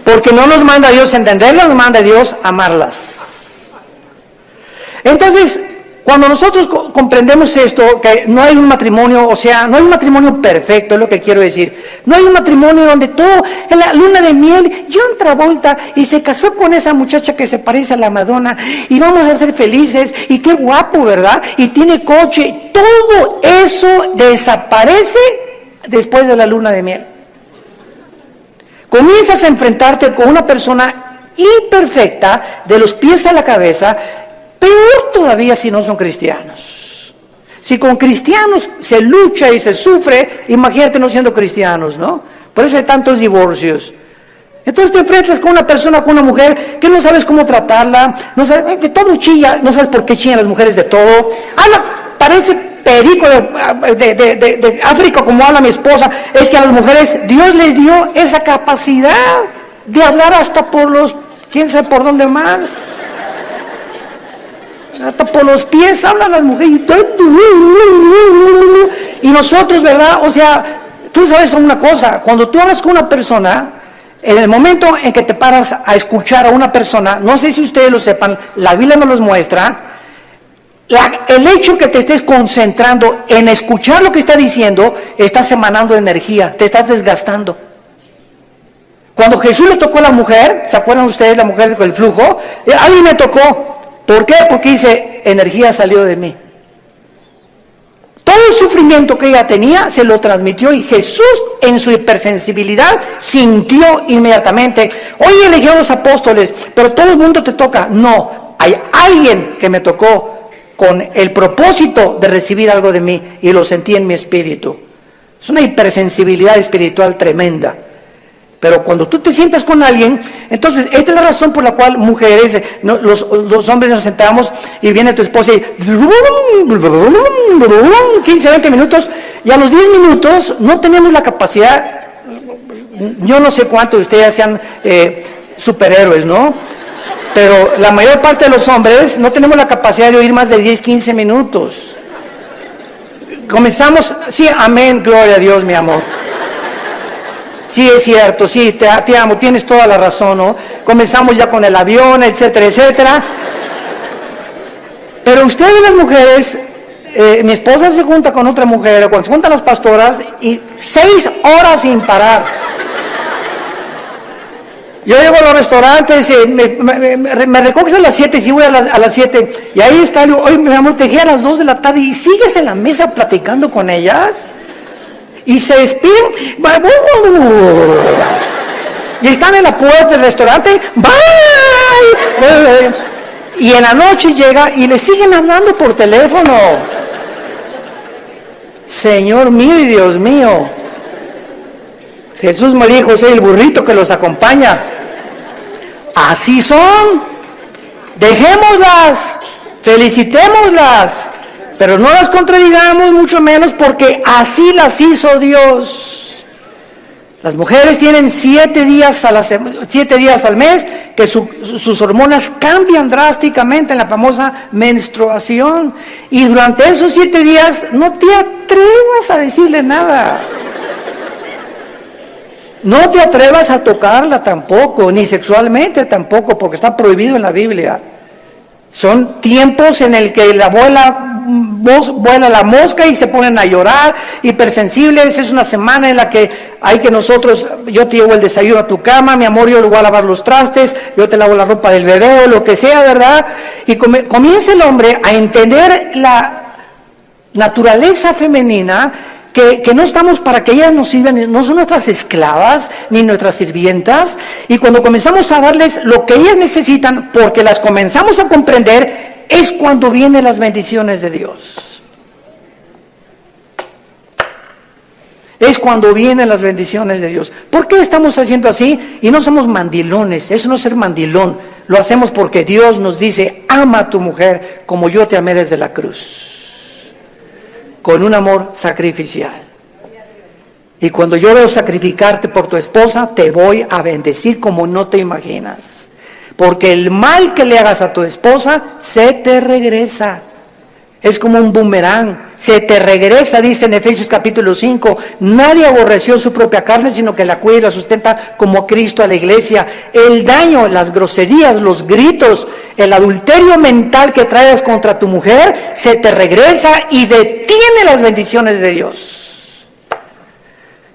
Porque no nos manda Dios a entenderlas, nos manda Dios a amarlas. Entonces, cuando nosotros comprendemos esto, que no hay un matrimonio, o sea, no hay un matrimonio perfecto, es lo que quiero decir. No hay un matrimonio donde todo, en la luna de miel, John Travolta, y se casó con esa muchacha que se parece a la Madonna, y vamos a ser felices, y qué guapo, ¿verdad? Y tiene coche, todo eso desaparece después de la luna de miel. Comienzas a enfrentarte con una persona imperfecta, de los pies a la cabeza. Peor todavía si no son cristianos. Si con cristianos se lucha y se sufre, imagínate no siendo cristianos, ¿no? Por eso hay tantos divorcios. Entonces te enfrentas con una persona, con una mujer, que no sabes cómo tratarla, no sabes, de todo chilla, no sabes por qué chillan las mujeres de todo. Habla, parece perico de África como habla mi esposa. Es que a las mujeres Dios les dio esa capacidad de hablar hasta por los, quién sabe por dónde más. Hasta por los pies hablan las mujeres. Y nosotros, ¿verdad? O sea, tú sabes una cosa, cuando tú hablas con una persona, En el momento en que te paras a escuchar a una persona, no sé si ustedes lo sepan, la Biblia nos los muestra, el hecho que te estés concentrando en escuchar lo que está diciendo, estás emanando energía, te estás desgastando. Cuando Jesús le tocó a la mujer, ¿se acuerdan ustedes la mujer con el flujo? Alguien me tocó. ¿Por qué? Porque dice, energía salió de mí. Todo el sufrimiento que ella tenía se lo transmitió y Jesús en su hipersensibilidad sintió inmediatamente. Hoy eligieron los apóstoles, pero todo el mundo te toca. No, hay alguien que me tocó con el propósito de recibir algo de mí y lo sentí en mi espíritu. Es una hipersensibilidad espiritual tremenda. Pero cuando tú te sientas con alguien, entonces esta es la razón por la cual mujeres, los hombres nos sentamos y viene tu esposa y 15, 20 minutos, y a los 10 minutos no tenemos la capacidad, yo no sé cuántos de ustedes sean superhéroes, ¿no? Pero la mayor parte de los hombres no tenemos la capacidad de oír más de 10, 15 minutos. Comenzamos, sí, amén, gloria a Dios, mi amor. Sí, es cierto, sí, te amo, tienes toda la razón, ¿no? Comenzamos ya con el avión, etcétera, etcétera. Pero ustedes las mujeres, mi esposa se junta con otra mujer, o cuando se juntan las pastoras, y 6 horas sin parar. Yo llego a los restaurantes, me recoges a las 7, sí voy a las 7, y ahí está, hoy mi amor, te dejé a las 2 de la tarde, y sigues en la mesa platicando con ellas. Y se despiden y están en la puerta del restaurante, bye. Y en la noche llega y le siguen hablando por teléfono. Señor mío y Dios mío, Jesús, María y José y el burrito que los acompaña, así son. Dejémoslas, felicitémoslas, pero no las contradigamos, mucho menos, porque así las hizo Dios. Las mujeres tienen 7 días al mes que sus hormonas cambian drásticamente en la famosa menstruación. Y durante esos 7 días no te atrevas a decirle nada. No te atrevas a tocarla tampoco, ni sexualmente tampoco, porque está prohibido en la Biblia. Son tiempos en el que vuela la mosca y se ponen a llorar, hipersensibles. Es una semana en la que hay que yo te llevo el desayuno a tu cama, mi amor, yo le voy a lavar los trastes, yo te lavo la ropa del bebé o lo que sea, ¿verdad? Y comienza el hombre a entender la naturaleza femenina, que no estamos para que ellas nos sirvan, no son nuestras esclavas ni nuestras sirvientas, y cuando comenzamos a darles lo que ellas necesitan, porque las comenzamos a comprender, es cuando vienen las bendiciones de Dios. Es cuando vienen las bendiciones de Dios. ¿Por qué estamos haciendo así? Y no somos mandilones, eso no es ser mandilón, lo hacemos porque Dios nos dice, ama a tu mujer como yo te amé desde la cruz. Con un amor sacrificial. Y cuando yo veo sacrificarte por tu esposa, te voy a bendecir como no te imaginas. Porque el mal que le hagas a tu esposa, se te regresa. Es como un boomerang. Se te regresa, dice en Efesios capítulo 5. Nadie aborreció su propia carne, sino que la cuida y la sustenta como Cristo a la iglesia. El daño, las groserías, los gritos, el adulterio mental que traes contra tu mujer, se te regresa y detiene las bendiciones de Dios.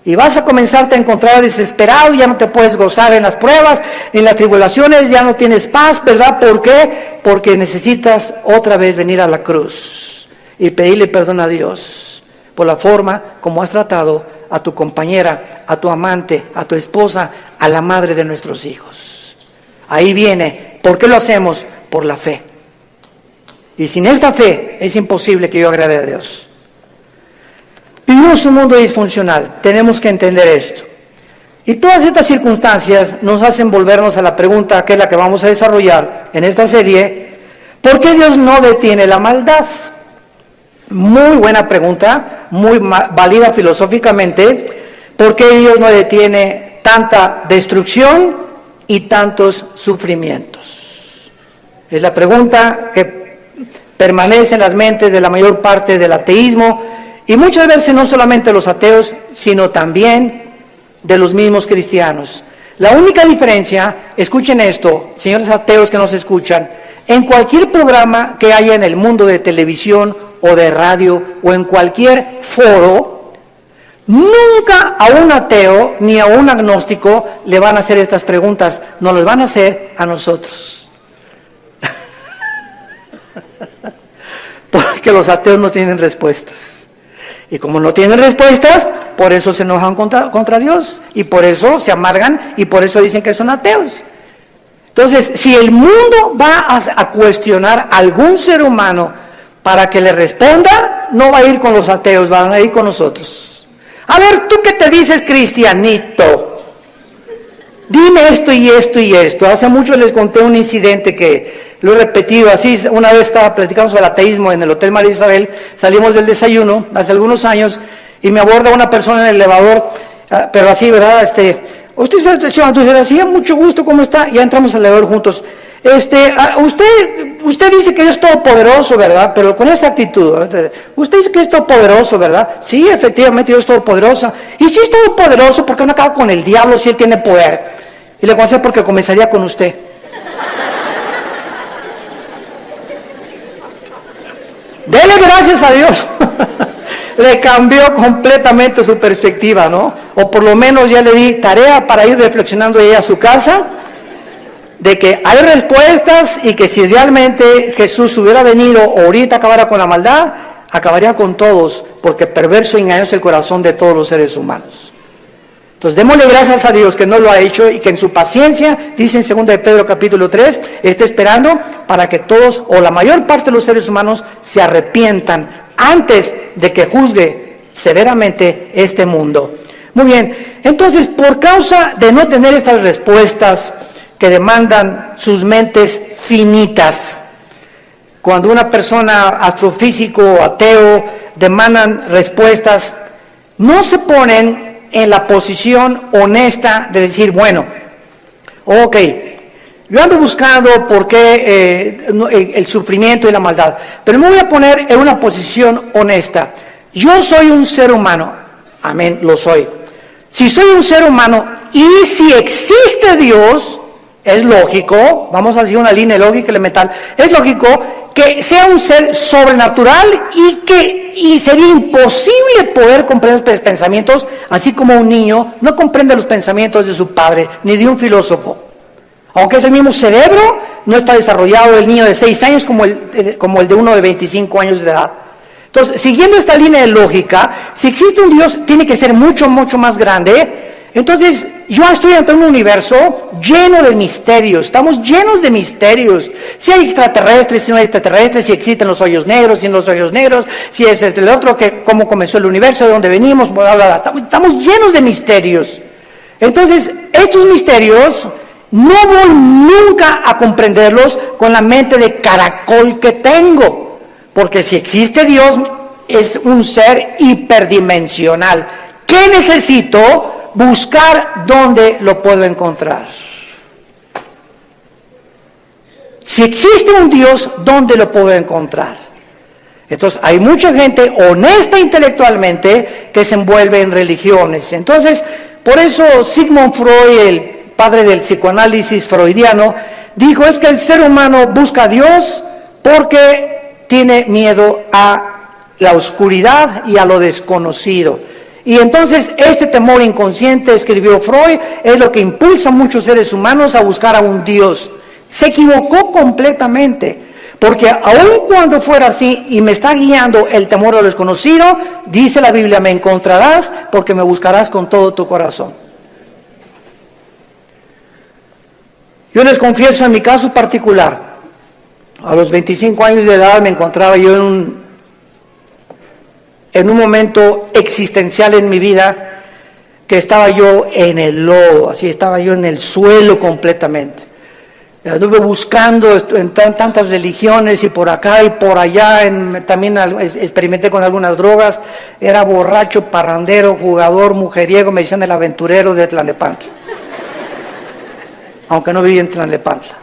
Y vas a comenzarte a encontrar desesperado, ya no te puedes gozar en las pruebas, en las tribulaciones, ya no tienes paz, ¿verdad? ¿Por qué? Porque necesitas otra vez venir a la cruz y pedirle perdón a Dios por la forma como has tratado a tu compañera, a tu amante, a tu esposa, a la madre de nuestros hijos. Ahí viene. ¿Por qué lo hacemos? Por la fe. Y sin esta fe es imposible que yo agrade a Dios. Vivimos un mundo disfuncional, tenemos que entender esto. Y todas estas circunstancias nos hacen volvernos a la pregunta, que es la que vamos a desarrollar en esta serie: ¿por qué Dios no detiene la maldad? Muy buena pregunta, muy válida filosóficamente. ¿Por qué Dios no detiene tanta destrucción y tantos sufrimientos? Es la pregunta que permanece en las mentes de la mayor parte del ateísmo, y muchas veces no solamente los ateos, sino también de los mismos cristianos. La única diferencia, escuchen esto, señores ateos que nos escuchan, en cualquier programa que haya en el mundo de televisión o de radio o en cualquier foro, nunca a un ateo ni a un agnóstico le van a hacer estas preguntas, nos las van a hacer a nosotros. Porque los ateos no tienen respuestas. Y como no tienen respuestas, por eso se enojan contra Dios, y por eso se amargan, y por eso dicen que son ateos. Entonces, si el mundo va a cuestionar a algún ser humano para que le responda, no va a ir con los ateos, van a ir con nosotros. A ver, ¿tú qué te dices, cristianito? Dime esto y esto y esto. Hace mucho les conté un incidente que lo he repetido así. Una vez estaba platicando sobre el ateísmo en el Hotel María Isabel, salimos del desayuno hace algunos años y me aborda una persona en el elevador, pero así, ¿verdad? Usted se entonces hacía mucho gusto, ¿cómo está? Ya entramos al elevador juntos. Usted dice que es todopoderoso, ¿verdad? Pero con esa actitud, ¿verdad? Usted dice que es todopoderoso, ¿verdad? Sí, efectivamente, Dios es todopoderoso. Y si es todopoderoso, ¿por qué no acaba con el diablo si él tiene poder? Y le conocí porque comenzaría con usted. Dele gracias a Dios. Le cambió completamente su perspectiva, ¿no? O por lo menos ya le di tarea para ir reflexionando ella a su casa, de que hay respuestas y que si realmente Jesús hubiera venido o ahorita acabara con la maldad, acabaría con todos, porque perverso y engañoso es el corazón de todos los seres humanos. Entonces démosle gracias a Dios que no lo ha hecho y que en su paciencia, dice en 2 de Pedro capítulo 3, está esperando para que todos o la mayor parte de los seres humanos se arrepientan antes de que juzgue severamente este mundo. Muy bien, entonces por causa de no tener estas respuestas que demandan sus mentes finitas, cuando una persona astrofísico o ateo demandan respuestas, no se ponen en la posición honesta de decir, bueno, ok, yo ando buscando por qué el sufrimiento y la maldad, pero me voy a poner en una posición honesta. Yo soy un ser humano, amén, lo soy. Si soy un ser humano y si existe Dios, es lógico, vamos a decir una línea lógica elemental, es lógico que sea un ser sobrenatural y sería imposible poder comprender los pensamientos, así como un niño no comprende los pensamientos de su padre, ni de un filósofo. Aunque es el mismo cerebro, no está desarrollado el niño de 6 años como el de uno de 25 años de edad. Entonces, siguiendo esta línea de lógica, si existe un Dios, tiene que ser mucho, mucho más grande. Entonces, yo estoy ante un universo lleno de misterios, estamos llenos de misterios. Si hay extraterrestres, si no hay extraterrestres, si existen los hoyos negros, si no los hoyos negros, si es el otro, que cómo comenzó el universo, de dónde venimos, bla, bla, bla. Estamos llenos de misterios. Entonces, estos misterios no voy nunca a comprenderlos con la mente de caracol que tengo, porque si existe Dios, es un ser hiperdimensional. ¿Qué necesito? Buscar dónde lo puedo encontrar. Si existe un Dios, ¿dónde lo puedo encontrar? Entonces, hay mucha gente honesta intelectualmente que se envuelve en religiones. Entonces, por eso Sigmund Freud, el padre del psicoanálisis freudiano, dijo, es que el ser humano busca a Dios porque tiene miedo a la oscuridad y a lo desconocido. Y entonces este temor inconsciente, escribió Freud, es lo que impulsa a muchos seres humanos a buscar a un Dios. Se equivocó completamente, porque aun cuando fuera así y me está guiando el temor a lo desconocido, dice la Biblia, me encontrarás porque me buscarás con todo tu corazón. Yo les confieso en mi caso particular, a los 25 años de edad me encontraba yo en un momento existencial en mi vida, que estaba yo en el lodo, así estaba yo en el suelo completamente. Anduve buscando en tantas religiones y por acá y por allá, también experimenté con algunas drogas, era borracho, parrandero, jugador, mujeriego, me decían el aventurero de Tlalnepantla, aunque no vivía en Tlalnepantla.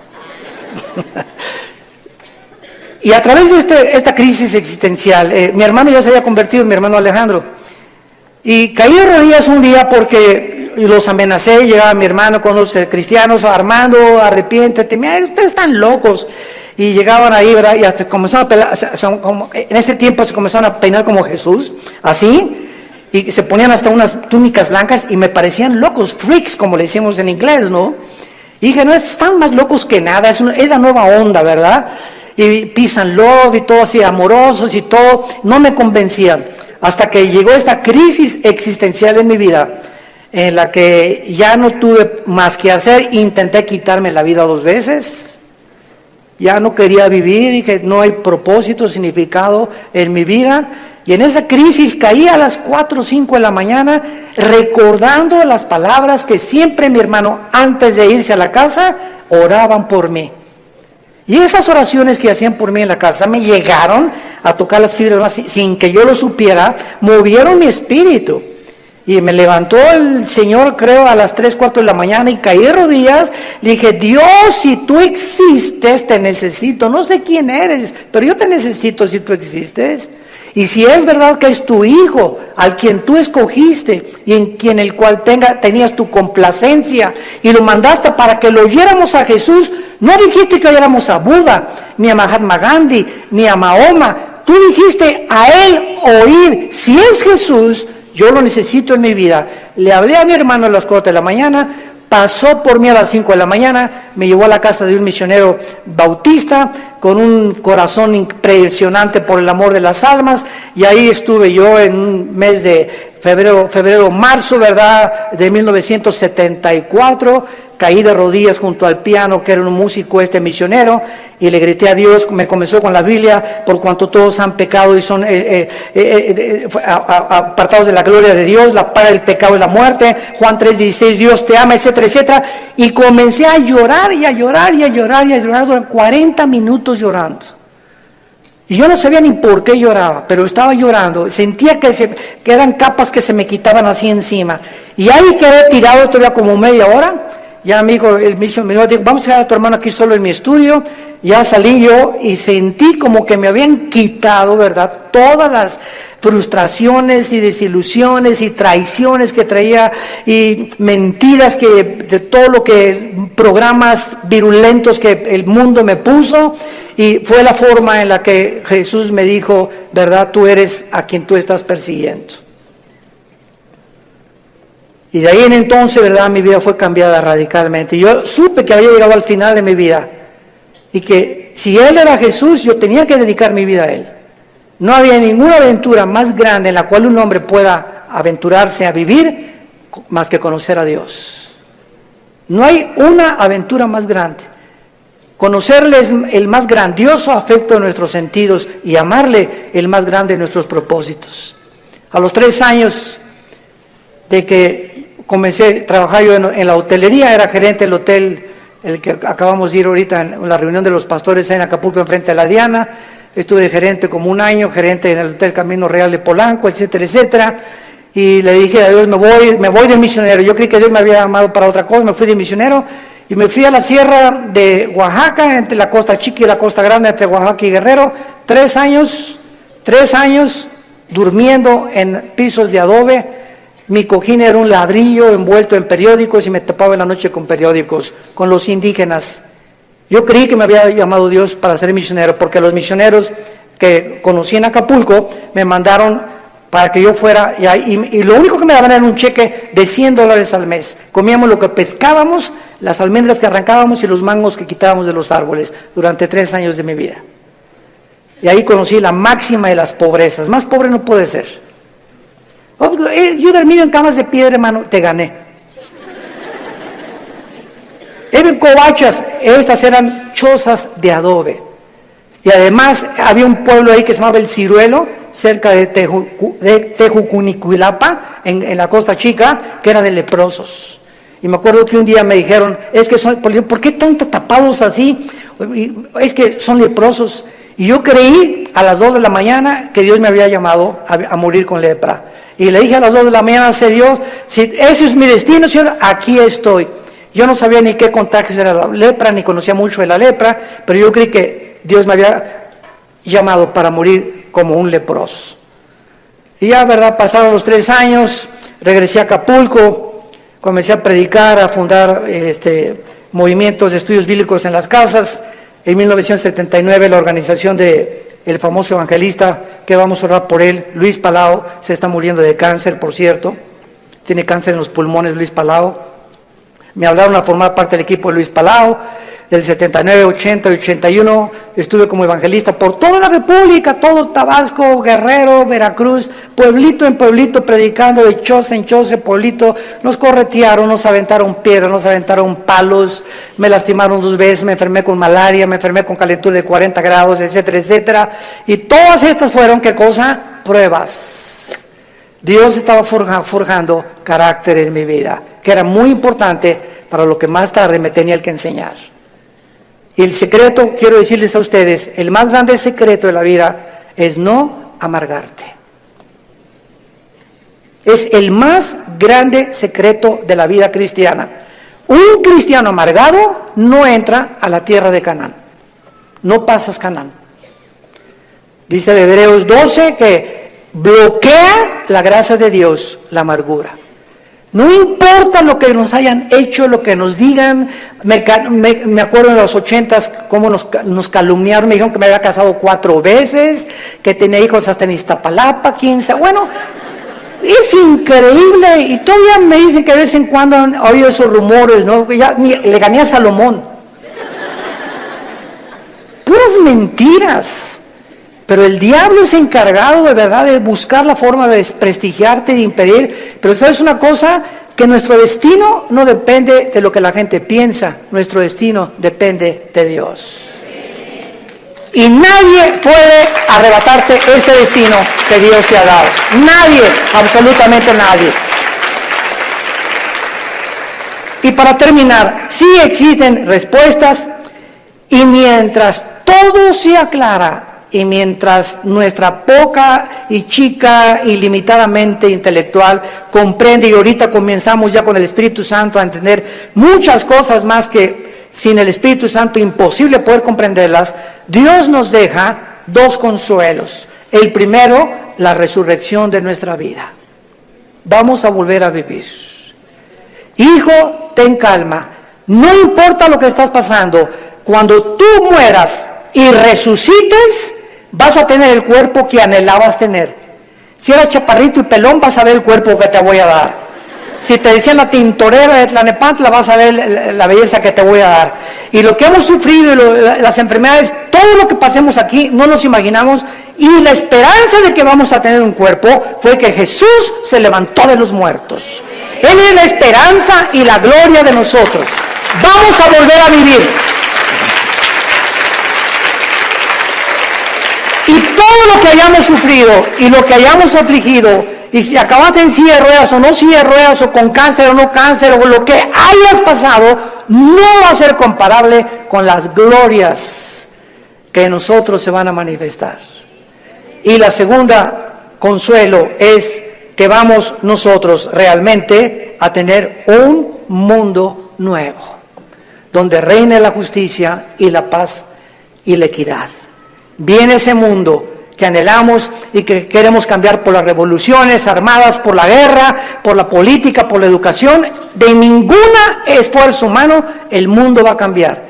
Y a través de esta crisis existencial, mi hermano ya se había convertido en mi hermano Alejandro. Y caí de rodillas un día porque y los amenacé. Llegaba mi hermano con los cristianos, Armando, arrepiéntete, mira, ustedes están locos. Y llegaban ahí, ¿verdad? Y hasta comenzaron a peinar, en ese tiempo se comenzaron a peinar como Jesús, así, y se ponían hasta unas túnicas blancas y me parecían locos, freaks, como le decimos en inglés, ¿no? Y dije, no, están más locos que nada, es la nueva onda, ¿verdad? Y peace and love y todo así, amorosos y todo, no me convencían. Hasta que llegó esta crisis existencial en mi vida, en la que ya no tuve más que hacer, intenté quitarme la vida 2 veces, ya no quería vivir, dije, no hay propósito, significado en mi vida, y en esa crisis caí a las 4 o 5 de la mañana, recordando las palabras que siempre mi hermano, antes de irse a la casa, oraban por mí. Y esas oraciones que hacían por mí en la casa me llegaron a tocar las fibras más sin que yo lo supiera, movieron mi espíritu. Y me levantó el Señor, creo, a las 3, 4 de la mañana y caí de rodillas. Le dije, Dios, si tú existes, te necesito. No sé quién eres, pero yo te necesito si tú existes. Y si es verdad que es tu Hijo, al quien tú escogiste y en quien el cual tenías tu complacencia y lo mandaste para que lo oyéramos a Jesús, no dijiste que oyéramos a Buda, ni a Mahatma Gandhi, ni a Mahoma. Tú dijiste a él oír. Si es Jesús, yo lo necesito en mi vida. Le hablé a mi hermano a las 4 de la mañana, pasó por mí a las 5 de la mañana, me llevó a la casa de un misionero bautista con un corazón impresionante por el amor de las almas, y ahí estuve yo en un mes de febrero, marzo, ¿verdad?, de 1974, caí de rodillas junto al piano, que era un músico misionero, y le grité a Dios. Me comenzó con la Biblia, por cuanto todos han pecado y son apartados de la gloria de Dios, la paga del pecado y la muerte, Juan 3:16, Dios te ama, etcétera, etcétera, y comencé a llorar y a llorar y a llorar y a llorar durante 40 minutos llorando. Y yo no sabía ni por qué lloraba, pero estaba llorando, sentía que eran capas que se me quitaban así encima, y ahí quedé tirado todavía como media hora. Ya me dijo, me dijo, vamos a ir a tu hermano aquí solo en mi estudio. Ya salí yo y sentí como que me habían quitado, ¿verdad?, todas las frustraciones y desilusiones y traiciones que traía y mentiras de todo lo que, programas virulentos que el mundo me puso. Y fue la forma en la que Jesús me dijo, ¿verdad?, tú eres a quien tú estás persiguiendo. Y de ahí en entonces, ¿verdad?, mi vida fue cambiada radicalmente. Y yo supe que había llegado al final de mi vida. Y que si Él era Jesús, yo tenía que dedicar mi vida a Él. No había ninguna aventura más grande en la cual un hombre pueda aventurarse a vivir más que conocer a Dios. No hay una aventura más grande. Conocerle es el más grandioso afecto de nuestros sentidos y amarle el más grande de nuestros propósitos. A los 3 años de que comencé a trabajar yo en la hotelería, era gerente del hotel, el que acabamos de ir ahorita en la reunión de los pastores en Acapulco, enfrente de la Diana. Estuve de gerente como 1 año, gerente en el Hotel Camino Real de Polanco, etcétera, etcétera. Y le dije a Dios, me voy de misionero. Yo creí que Dios me había llamado para otra cosa, me fui de misionero y me fui a la sierra de Oaxaca, entre la Costa Chica y la Costa Grande, entre Oaxaca y Guerrero. 3 años durmiendo en pisos de adobe. Mi cojín era un ladrillo envuelto en periódicos y me tapaba en la noche con periódicos, con los indígenas. Yo creí que me había llamado Dios para ser misionero, porque los misioneros que conocí en Acapulco me mandaron para que yo fuera, y lo único que me daban era un cheque de $100 al mes. Comíamos lo que pescábamos, las almendras que arrancábamos y los mangos que quitábamos de los árboles durante 3 años de mi vida. Y ahí conocí la máxima de las pobrezas. Más pobre no puede ser. Yo dormido en camas de piedra, hermano, te gané. En covachas, estas eran chozas de adobe. Y además había un pueblo ahí que se llamaba El Ciruelo, cerca de Tejucunicuilapa, en la Costa Chica, que era de leprosos. Y me acuerdo que un día me dijeron, ¿por qué están tapados así? Es que son leprosos. Y yo creí a las 2 de la mañana que Dios me había llamado a morir con lepra. Y le dije a las 2 de la mañana, Dios, si ese es mi destino, Señor, aquí estoy. Yo no sabía ni qué contagios era la lepra, ni conocía mucho de la lepra, pero yo creí que Dios me había llamado para morir como un leproso. Y ya, ¿verdad?, pasaron los 3 años, regresé a Acapulco. comencé a predicar, a fundar movimientos de estudios bíblicos en las casas. En 1979 la organización del famoso evangelista, que vamos a orar por él, Luis Palau, se está muriendo de cáncer, por cierto. Tiene cáncer en los pulmones, Luis Palau. Me hablaron a formar parte del equipo de Luis Palau. Del 79, 80 y 81 estuve como evangelista por toda la República, todo Tabasco, Guerrero, Veracruz, pueblito en pueblito, predicando de choza en choza, pueblito. Nos corretearon, nos aventaron piedras, nos aventaron palos, me lastimaron 2 veces, me enfermé con malaria, me enfermé con calentura de 40 grados, etcétera, etcétera. Y todas estas fueron, ¿qué cosa? Pruebas. Dios estaba forjando carácter en mi vida, que era muy importante para lo que más tarde me tenía que enseñar. Y el secreto, quiero decirles a ustedes, el más grande secreto de la vida es no amargarte. Es el más grande secreto de la vida cristiana. Un cristiano amargado no entra a la tierra de Canaán. No pasas Canaán. Dice de Hebreos 12 que bloquea la gracia de Dios la amargura. No importa lo que nos hayan hecho, lo que nos digan. Me acuerdo en los 80s cómo nos calumniaron. Me dijeron que me había casado 4 veces, que tenía hijos hasta en Iztapalapa, 15. Bueno, es increíble. Y todavía me dicen que de vez en cuando han oído esos rumores, ¿no? Ya le gané a Salomón. Puras mentiras. Pero el diablo es encargado de verdad de buscar la forma de desprestigiarte, de impedir. Pero ¿sabes una cosa? Que nuestro destino no depende de lo que la gente piensa. Nuestro destino depende de Dios. Y nadie puede arrebatarte ese destino que Dios te ha dado. Nadie, absolutamente nadie. Y para terminar, sí existen respuestas, y mientras todo se aclara, y mientras nuestra poca y chica y limitadamente intelectual comprende, y ahorita comenzamos ya con el Espíritu Santo a entender muchas cosas más que sin el Espíritu Santo imposible poder comprenderlas, Dios nos deja 2 consuelos. El primero, la resurrección de nuestra vida. Vamos a volver a vivir. Hijo, ten calma. No importa lo que estás pasando, cuando tú mueras y resucites, vas a tener el cuerpo que anhelabas tener. Si eras chaparrito y pelón, vas a ver el cuerpo que te voy a dar. Si te decían la tintorera de Tlanepantla, vas a ver la belleza que te voy a dar. Y lo que hemos sufrido, las enfermedades, todo lo que pasemos aquí, no nos imaginamos. Y la esperanza de que vamos a tener un cuerpo fue que Jesús se levantó de los muertos. Él es la esperanza y la gloria de nosotros. Vamos a volver a vivir. Y todo lo que hayamos sufrido y lo que hayamos afligido, y si acabaste en silla de ruedas o no silla de ruedas, o con cáncer o no cáncer, o lo que hayas pasado, no va a ser comparable con las glorias que en nosotros se van a manifestar. Y la segunda consuelo es que vamos nosotros realmente a tener un mundo nuevo, donde reine la justicia y la paz y la equidad. Viene ese mundo que anhelamos y que queremos cambiar por las revoluciones armadas, por la guerra, por la política, por la educación. De ningún esfuerzo humano el mundo va a cambiar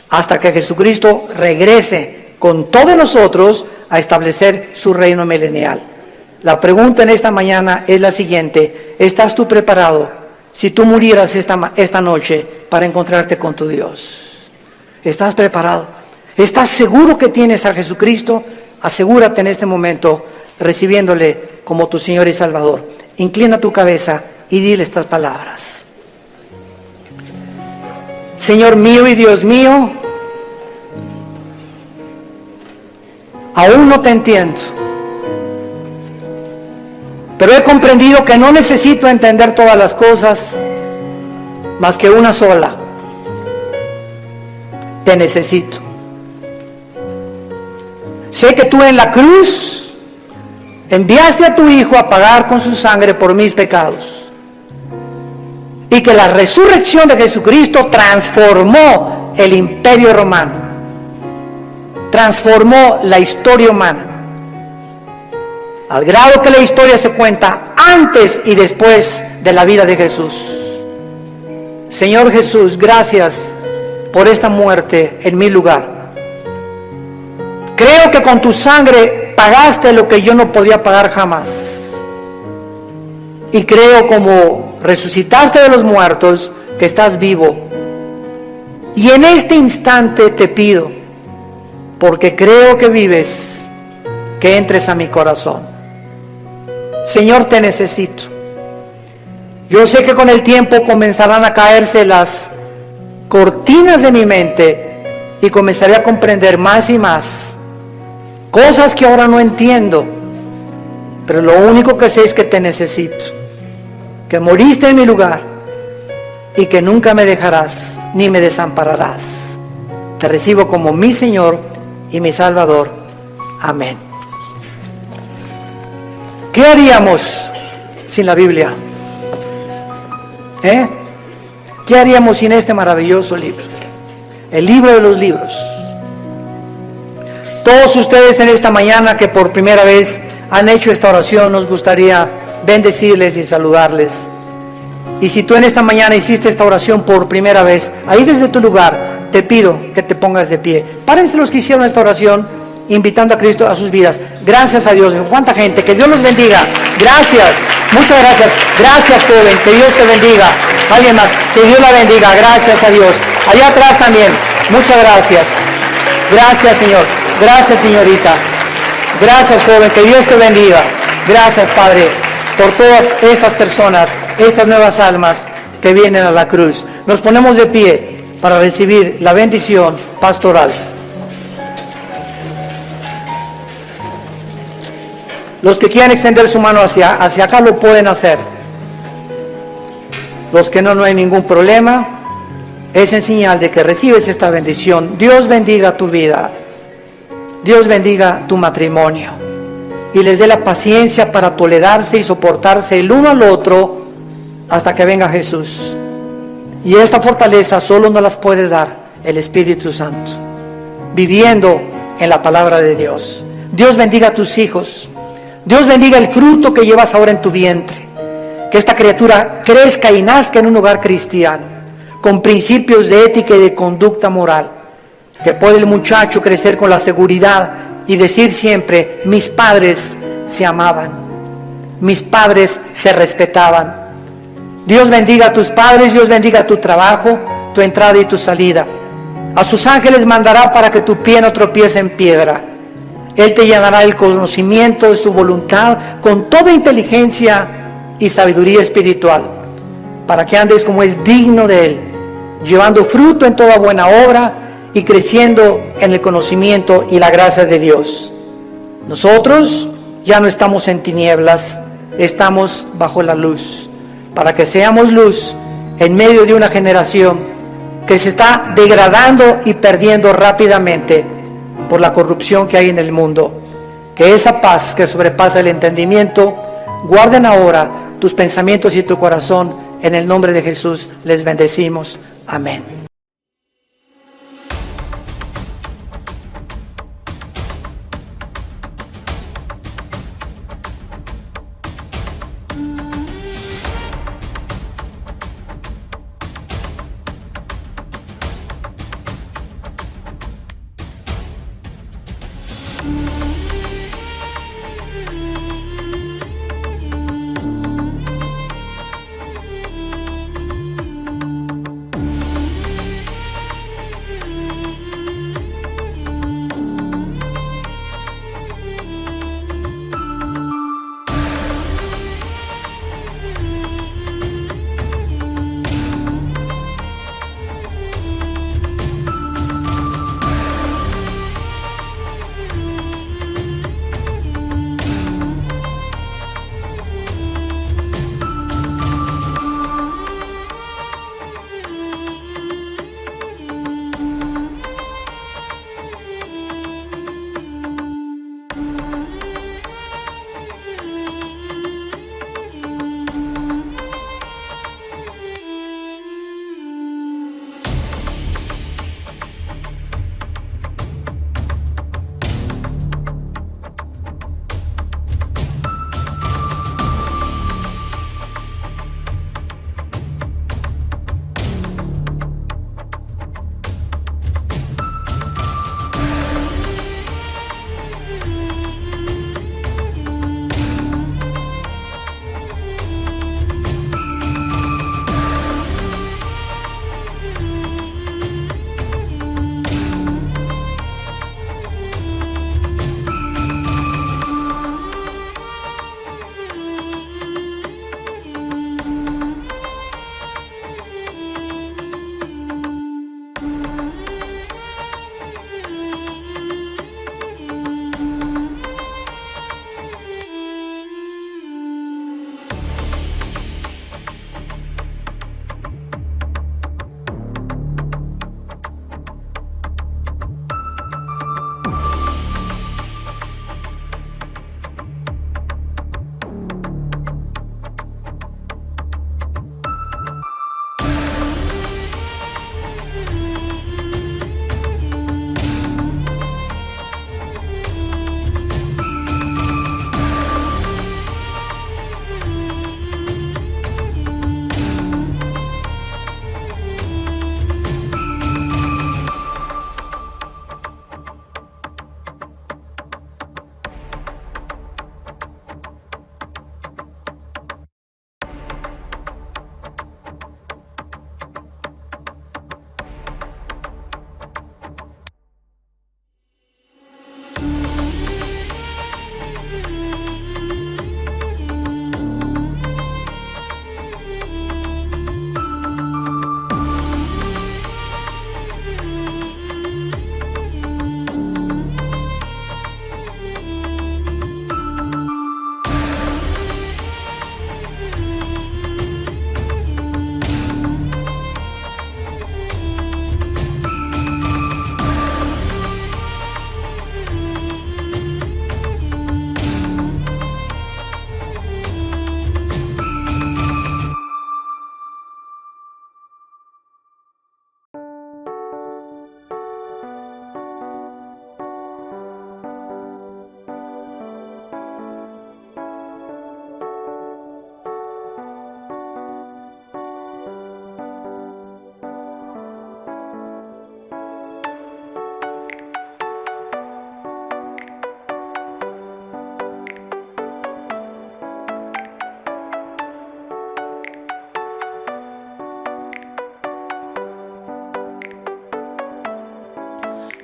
hasta que Jesucristo regrese con todos nosotros a establecer su reino milenial. La pregunta en esta mañana es la siguiente: ¿estás tú preparado si tú murieras esta noche para encontrarte con tu Dios? ¿Estás preparado? ¿Estás seguro que tienes a Jesucristo? Asegúrate en este momento recibiéndole como tu Señor y Salvador. Inclina tu cabeza y dile estas palabras. Señor mío y Dios mío, aún no te entiendo, pero he comprendido que no necesito entender todas las cosas, más que una sola: te necesito. Sé que tú en la cruz enviaste a tu Hijo a pagar con su sangre por mis pecados, y que la resurrección de Jesucristo transformó el imperio romano, transformó la historia humana, al grado que la historia se cuenta antes y después de la vida de Jesús. Señor Jesús, gracias por esta muerte en mi lugar. Creo que con tu sangre pagaste lo que yo no podía pagar jamás. Y creo, como resucitaste de los muertos, que estás vivo. Y en este instante te pido, porque creo que vives, que entres a mi corazón. Señor, te necesito. Yo sé que con el tiempo comenzarán a caerse las cortinas de mi mente y comenzaré a comprender más y más cosas que ahora no entiendo, pero lo único que sé es que te necesito, que moriste en mi lugar y que nunca me dejarás ni me desampararás. Te recibo como mi Señor y mi Salvador. Amén. ¿Qué haríamos sin la Biblia? ¿Qué haríamos sin este maravilloso libro? El libro de los libros. Todos ustedes en esta mañana que por primera vez han hecho esta oración, nos gustaría bendecirles y saludarles. Y si tú en esta mañana hiciste esta oración por primera vez, ahí desde tu lugar, te pido que te pongas de pie. Párense los que hicieron esta oración, invitando a Cristo a sus vidas. Gracias a Dios. ¿Cuánta gente? Que Dios los bendiga. Gracias. Muchas gracias. Gracias, joven. Que Dios te bendiga. Alguien más. Que Dios la bendiga. Gracias a Dios. Allá atrás también. Muchas gracias. Gracias, Señor. Gracias, señorita. Gracias, joven. Que Dios te bendiga. Gracias, Padre, por todas estas personas, estas nuevas almas que vienen a la cruz. Nos ponemos de pie para recibir la bendición pastoral. Los que quieran extender su mano hacia acá lo pueden hacer. Los que no, no hay ningún problema. Es en señal de que recibes esta bendición. Dios bendiga tu vida. Dios bendiga tu matrimonio. Y les dé la paciencia para tolerarse y soportarse el uno al otro hasta que venga Jesús. Y esta fortaleza solo nos las puede dar el Espíritu Santo, viviendo en la palabra de Dios. Dios bendiga a tus hijos. Dios bendiga el fruto que llevas ahora en tu vientre. Que esta criatura crezca y nazca en un hogar cristiano, con principios de ética y de conducta moral. Que pueda el muchacho crecer con la seguridad y decir siempre: mis padres se amaban, mis padres se respetaban. Dios bendiga a tus padres, Dios bendiga tu trabajo, tu entrada y tu salida. A sus ángeles mandará para que tu pie no tropiece en piedra. Él te llenará el conocimiento de su voluntad con toda inteligencia y sabiduría espiritual, para que andes como es digno de Él, llevando fruto en toda buena obra y creciendo en el conocimiento y la gracia de Dios. Nosotros ya no estamos en tinieblas, estamos bajo la luz, para que seamos luz en medio de una generación que se está degradando y perdiendo rápidamente por la corrupción que hay en el mundo. Que esa paz que sobrepasa el entendimiento guarden ahora tus pensamientos y tu corazón. En el nombre de Jesús les bendecimos. Amén.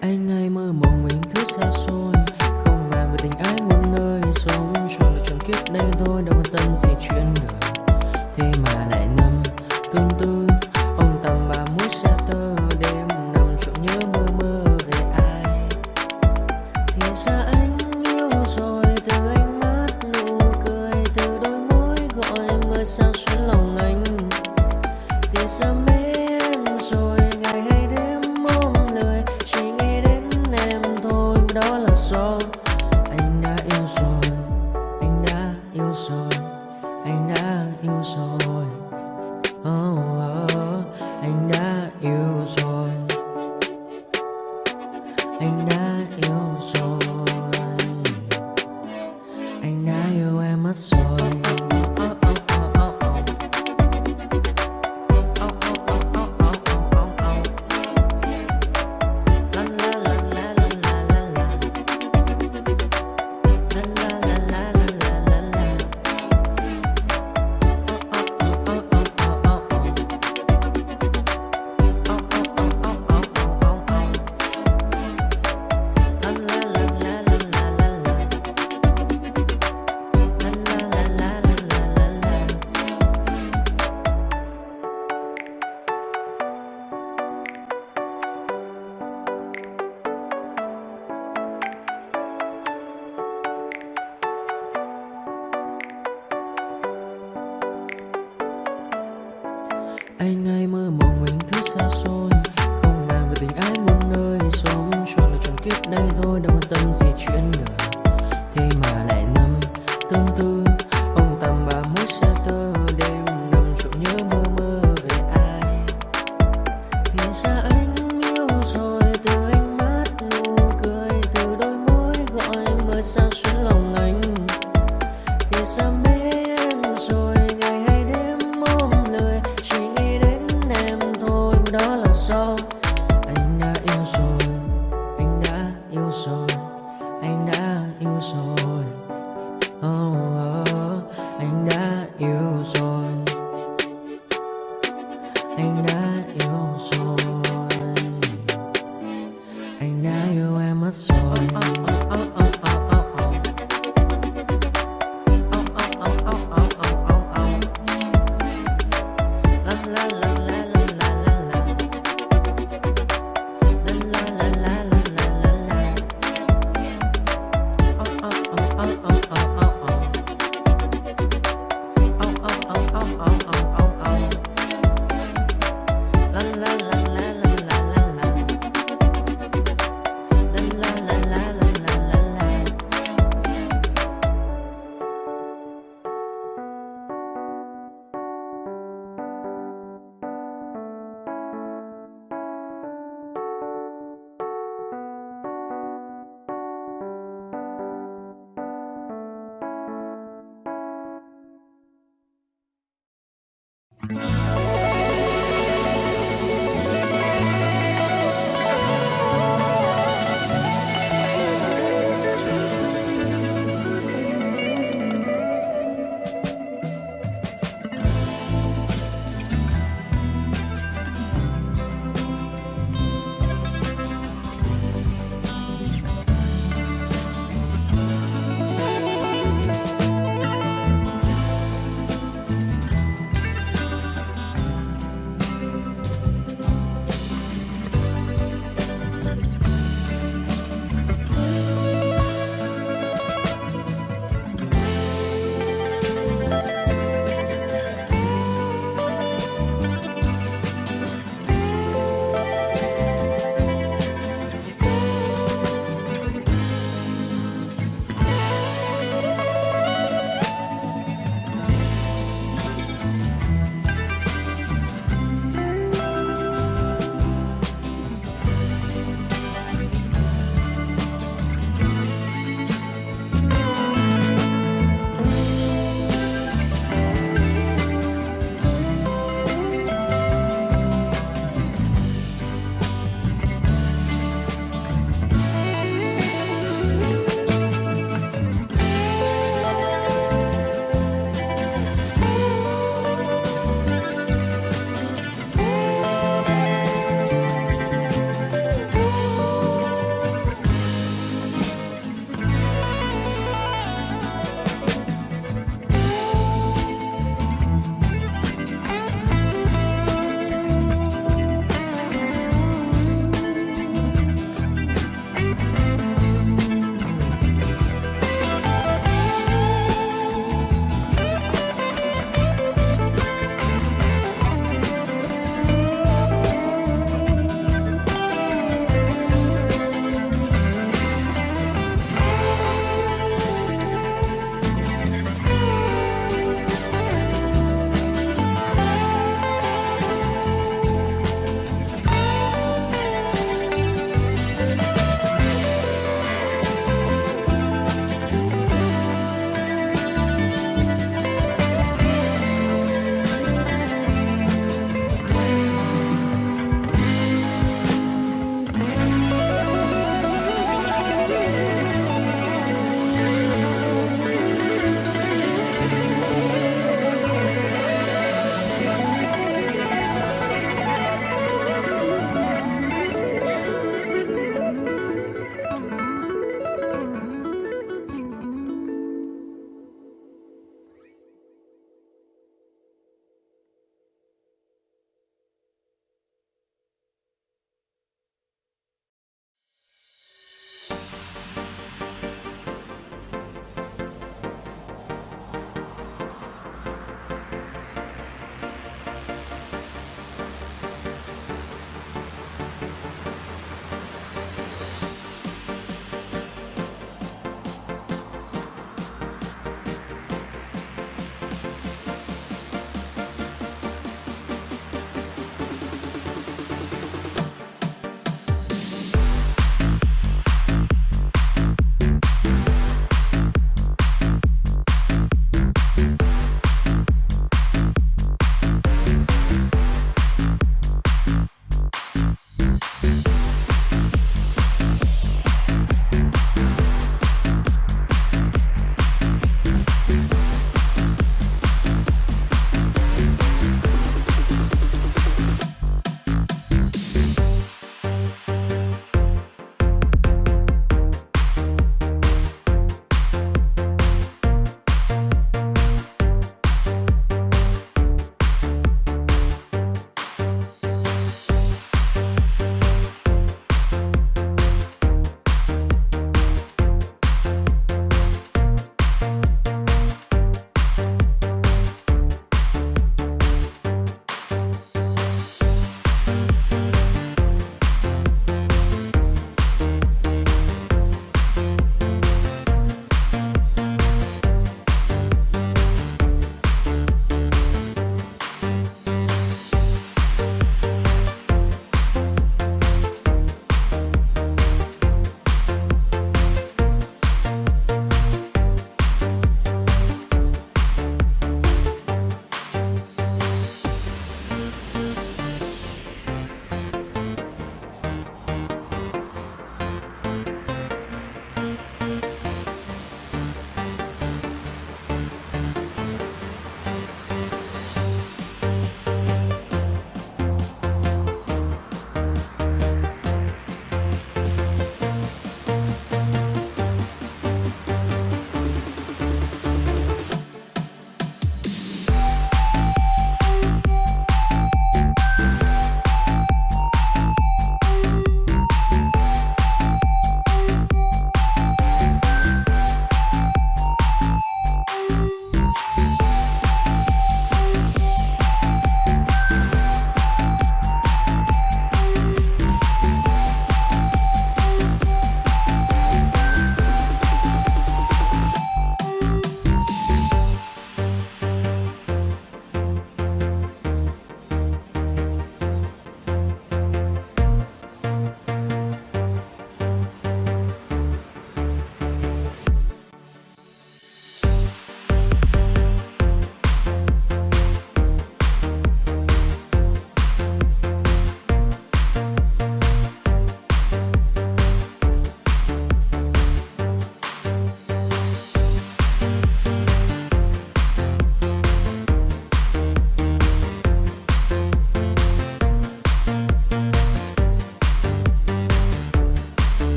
Anh hay mơ mộng mình thứ xa xôi, không màng về tình ái muôn nơi. Sống trọn đời trọn kiếp đây thôi, đâu quan tâm gì chuyện đời. Thế mà lại ngâm tương tư ông tầm ba mũi xa tơ. Đêm nằm trộm nhớ mơ mơ về ai. Thì ra anh yêu rồi, từ ánh mắt nụ cười, từ đôi môi gọi mưa sao xuyến lòng anh. Thì ra mê em rồi, ngày hay đêm ôm lời, chỉ nghĩ đến em thôi. Đó là do anh đã yêu rồi, anh đã yêu rồi, anh đã yêu rồi. Oh, oh, anh đã yêu rồi, anh đã yêu rồi, anh đã yêu em mất rồi. Anh hay mơ mộng mình thứ xa xôi, không màng về tình ái muôn nơi. Sống trọn đời trọn kiếp đây thôi, đâu quan tâm gì chuyện đời. Thế mà lại nằm tương tư ông tầm ba mũi xa tơ. Đêm nằm trộm nhớ mơ mơ về ai. Thì ra anh yêu rồi, từ ánh mắt nụ cười, từ đôi môi gọi mưa sao xuyến lòng anh. Thì ra mê em rồi, ngày hay đêm ôm lời, chỉ nghĩ đến em thôi. Đó là do anh đã yêu rồi, anh đã yêu rồi, anh đã yêu rồi. Oh, oh, anh đã yêu rồi, anh đã yêu rồi, anh đã yêu em mất rồi.